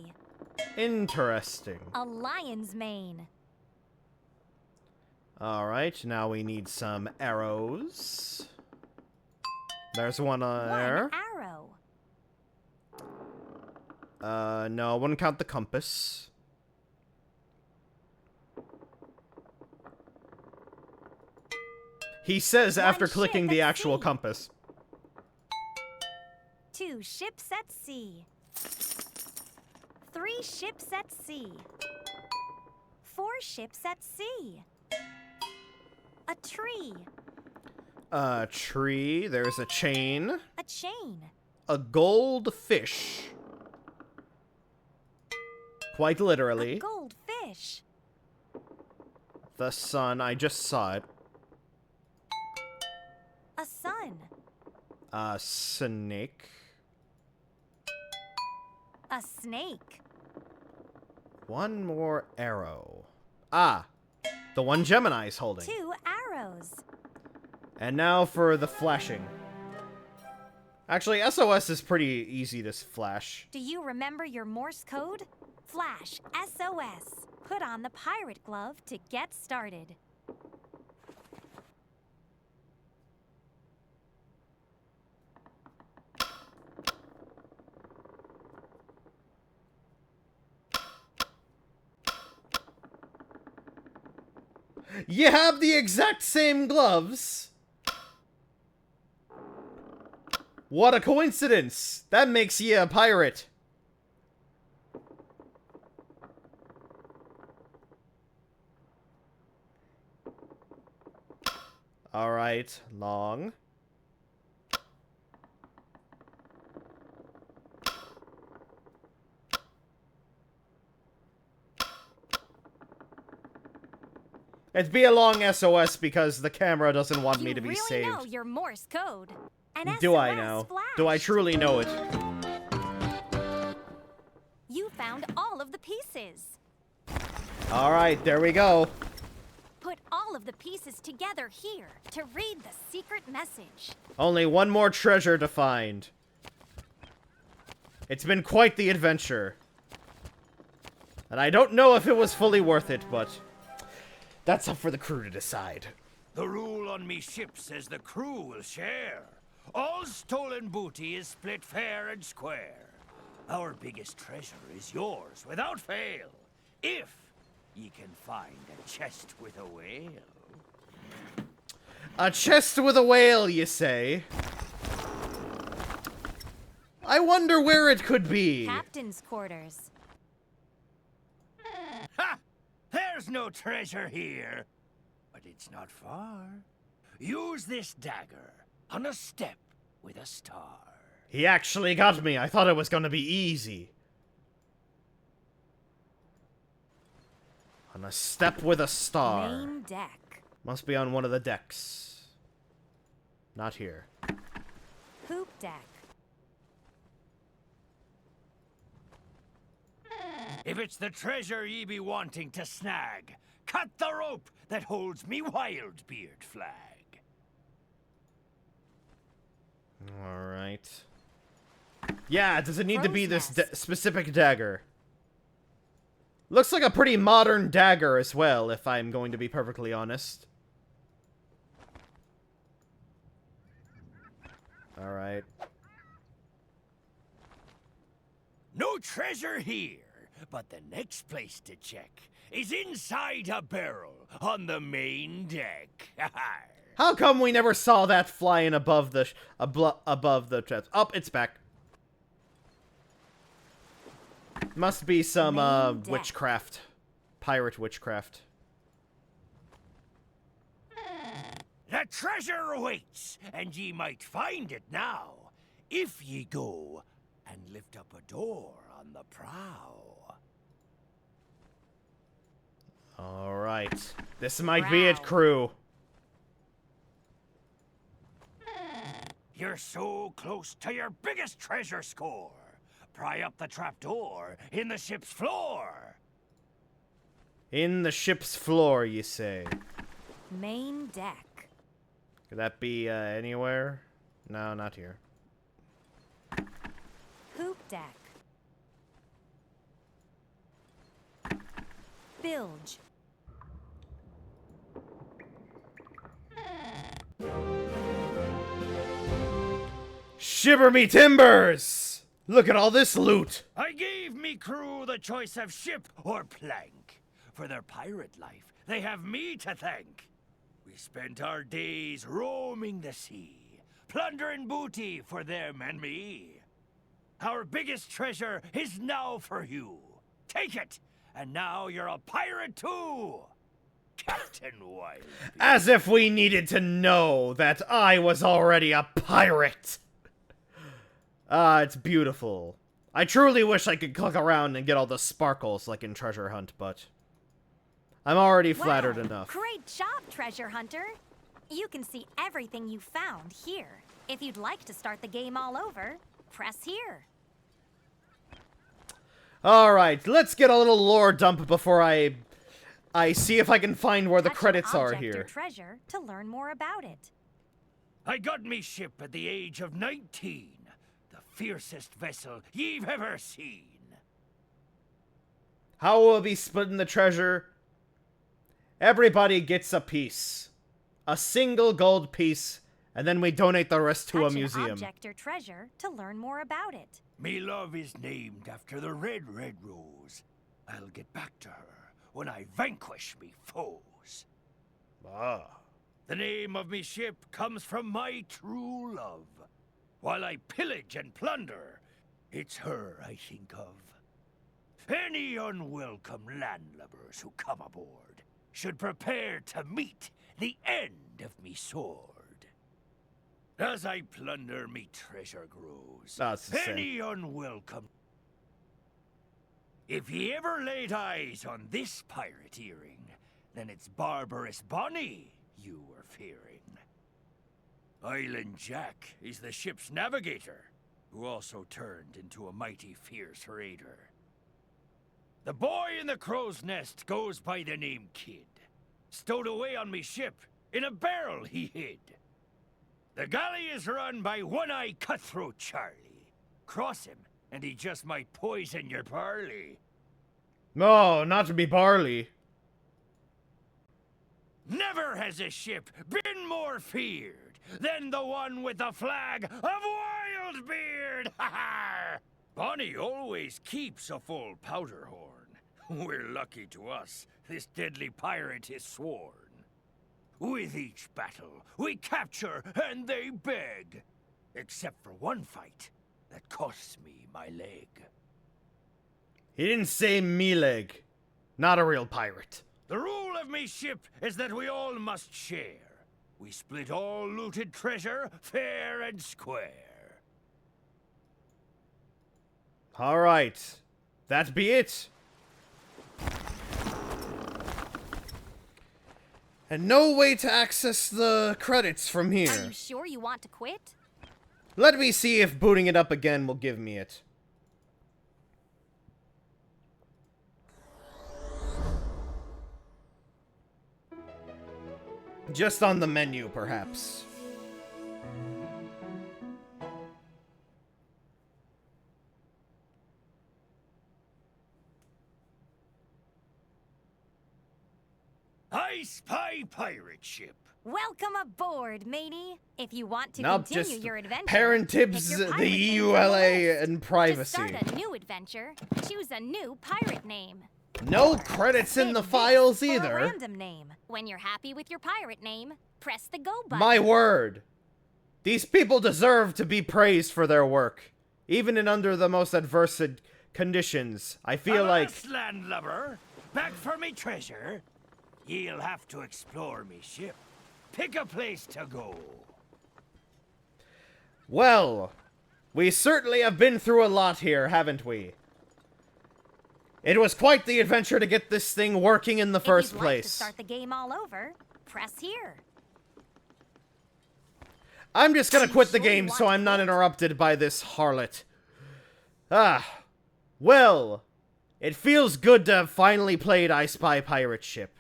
Interesting. A lion's mane. Alright, now we need some arrows. There's one there. 1 arrow. No, I wouldn't count the compass. He says 1 after ship clicking the at actual sea. compass. 2 ships at sea. 3 ships at sea. 4 ships at sea. A tree. A tree, there's a chain. A chain. A goldfish. Quite A literally. goldfish. The sun, I just saw it. A sun. A snake. A snake. One more arrow. Ah, the one Gemini's holding. 2 arrows. And now for the flashing. Actually, SOS is pretty easy to flash. Do you remember your Morse code? Flash SOS. Put on the pirate glove to get started. You have the exact same gloves. What a coincidence. That makes you a pirate. Alright, long. It'd be a long SOS because the camera doesn't want me to be saved. You really know your Morse code. An Do I SOS know? flash. Do I truly know it? You found all of the pieces. Alright, there we go. Put all of the pieces together here to read the secret message. Only one more treasure to find. It's been quite the adventure. And I don't know if it was fully worth it, but that's up for the crew to decide. The rule on me ship says the crew will share. All stolen booty is split fair and square. Our biggest treasure is yours without fail, if ye can find a chest with a whale. A chest with a whale, you say? I wonder where it could be. Captain's quarters. Ha! There's no treasure here. But it's not far. Use this dagger on a step with a star. He actually got me. I thought it was gonna be easy. On a step with a star. Main deck. Must be on one of the decks. Not here. Poop deck. If it's the treasure ye be wanting to snag, cut the rope that holds me wild beard flag. Alright. Yeah, does it need to be Crow's this nest. specific dagger? Looks like a pretty modern dagger as well, if I'm going to be perfectly honest. Alright. No treasure here, but the next place to check is inside a barrel on the main deck. How come we never saw that flying above the above the chest? Oh, it's back. Must be some witchcraft, pirate witchcraft. The treasure awaits, and ye might find it now, if ye go and lift up a door on the prow. Alright. This might be it, crew. You're so close to your biggest treasure score. Pry up the trapdoor in the ship's floor. In the ship's floor, you say? Main deck. Could that be anywhere? No, not here. Poop deck. Bilge. Shiver me timbers! Look at all this loot! I gave me crew the choice of ship or plank. For their pirate life, they have me to thank. We spent our days roaming the sea, plundering booty for them and me. Our biggest treasure is now for you. Take it, and now you're a pirate too, Captain Wild. As if we needed to know that I was already a pirate! Ah, it's beautiful. I truly wish I could click around and get all the sparkles like in Treasure Hunt, but I'm already flattered enough. Great job, treasure hunter. You can see everything you found here. If you'd like to start the game all over, press here. Alright, let's get a little lore dump before I see if I can find where the Touch credits an are object or here. treasure to learn more about it. I got me ship at the age of 19. The fiercest vessel ye've ever seen. How will we be splitting the treasure? Everybody gets a piece. A single gold piece, and then we donate the rest to a Touch museum. an object or treasure to learn more about it. Me love is named after the red rose. I'll get back to her when I vanquish me foes. Ah. The name of me ship comes from my true love. While I pillage and plunder, it's her I think of. Any unwelcome landlubbers who come aboard should prepare to meet the end of me sword. As I plunder me treasure grows, That's the same. any unwelcome. If ye ever laid eyes on this pirate earring, then it's barbarous Bonnie you were fearing. Island Jack is the ship's navigator, who also turned into a mighty fierce raider. The boy in the crow's nest goes by the name Kid. Stowed away on me ship, in a barrel he hid. The galley is run by one-eyed cutthroat Charlie. Cross him, and he just might poison your barley. No, not to be barley. Never has a ship been more feared than the one with the flag of Wildbeard! Ha ha! Bonnie always keeps a full powder horn. We're lucky to us, this deadly pirate is sworn. With each battle, we capture and they beg. Except for one fight that costs me my leg. He didn't say me leg. Not a real pirate. The rule of me ship is that we all must share. We split all looted treasure fair and square. Alright. That be it. And no way to access the credits from Are here. you sure you want to quit? Let me see if booting it up again will give me it. Just on the menu, perhaps. I Spy pirate ship. Welcome aboard, matey. If you want to Nope, continue just your adventure, parent tips, pick your the pirate name from EULA, list. and To privacy. start a new adventure, choose a new pirate name. No Or credits in spin the this files for a either. random name. When you're happy with your pirate name, press the go button. My word. These people deserve to be praised for their work. Even in under the most adverse conditions. I feel like... Alas, landlubber, back for me treasure. Ye'll have to explore me ship. Pick a place to go. Well, we certainly have been through a lot here, haven't we? It was quite the adventure to get this thing working in the first If you'd place. like to start the game all over, press here. I'm just gonna quit the Sure you game want so to I'm not quit? interrupted by this harlot. Ah, well, it feels good to have finally played I Spy Pirate Ship.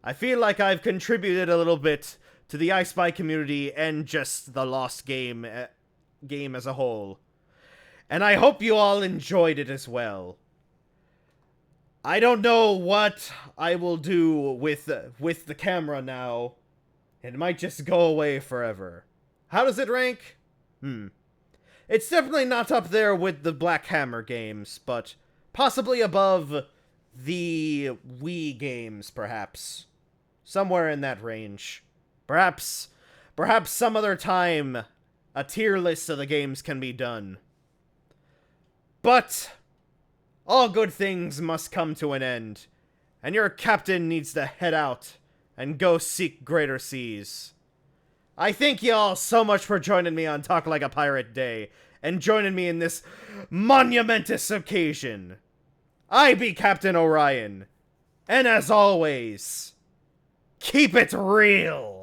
I feel like I've contributed a little bit to the I Spy community and just the Lost game as a whole. And I hope you all enjoyed it as well. I don't know what I will do with the camera now. It might just go away forever. How does it rank? It's definitely not up there with the Black Hammer games, but possibly above the Wii games, perhaps. Somewhere in that range. Perhaps some other time a tier list of the games can be done. But all good things must come to an end, and your captain needs to head out and go seek greater seas. I thank y'all so much for joining me on Talk Like a Pirate Day, and joining me in this monumentous occasion. I be Captain Orion, and as always, keep it real!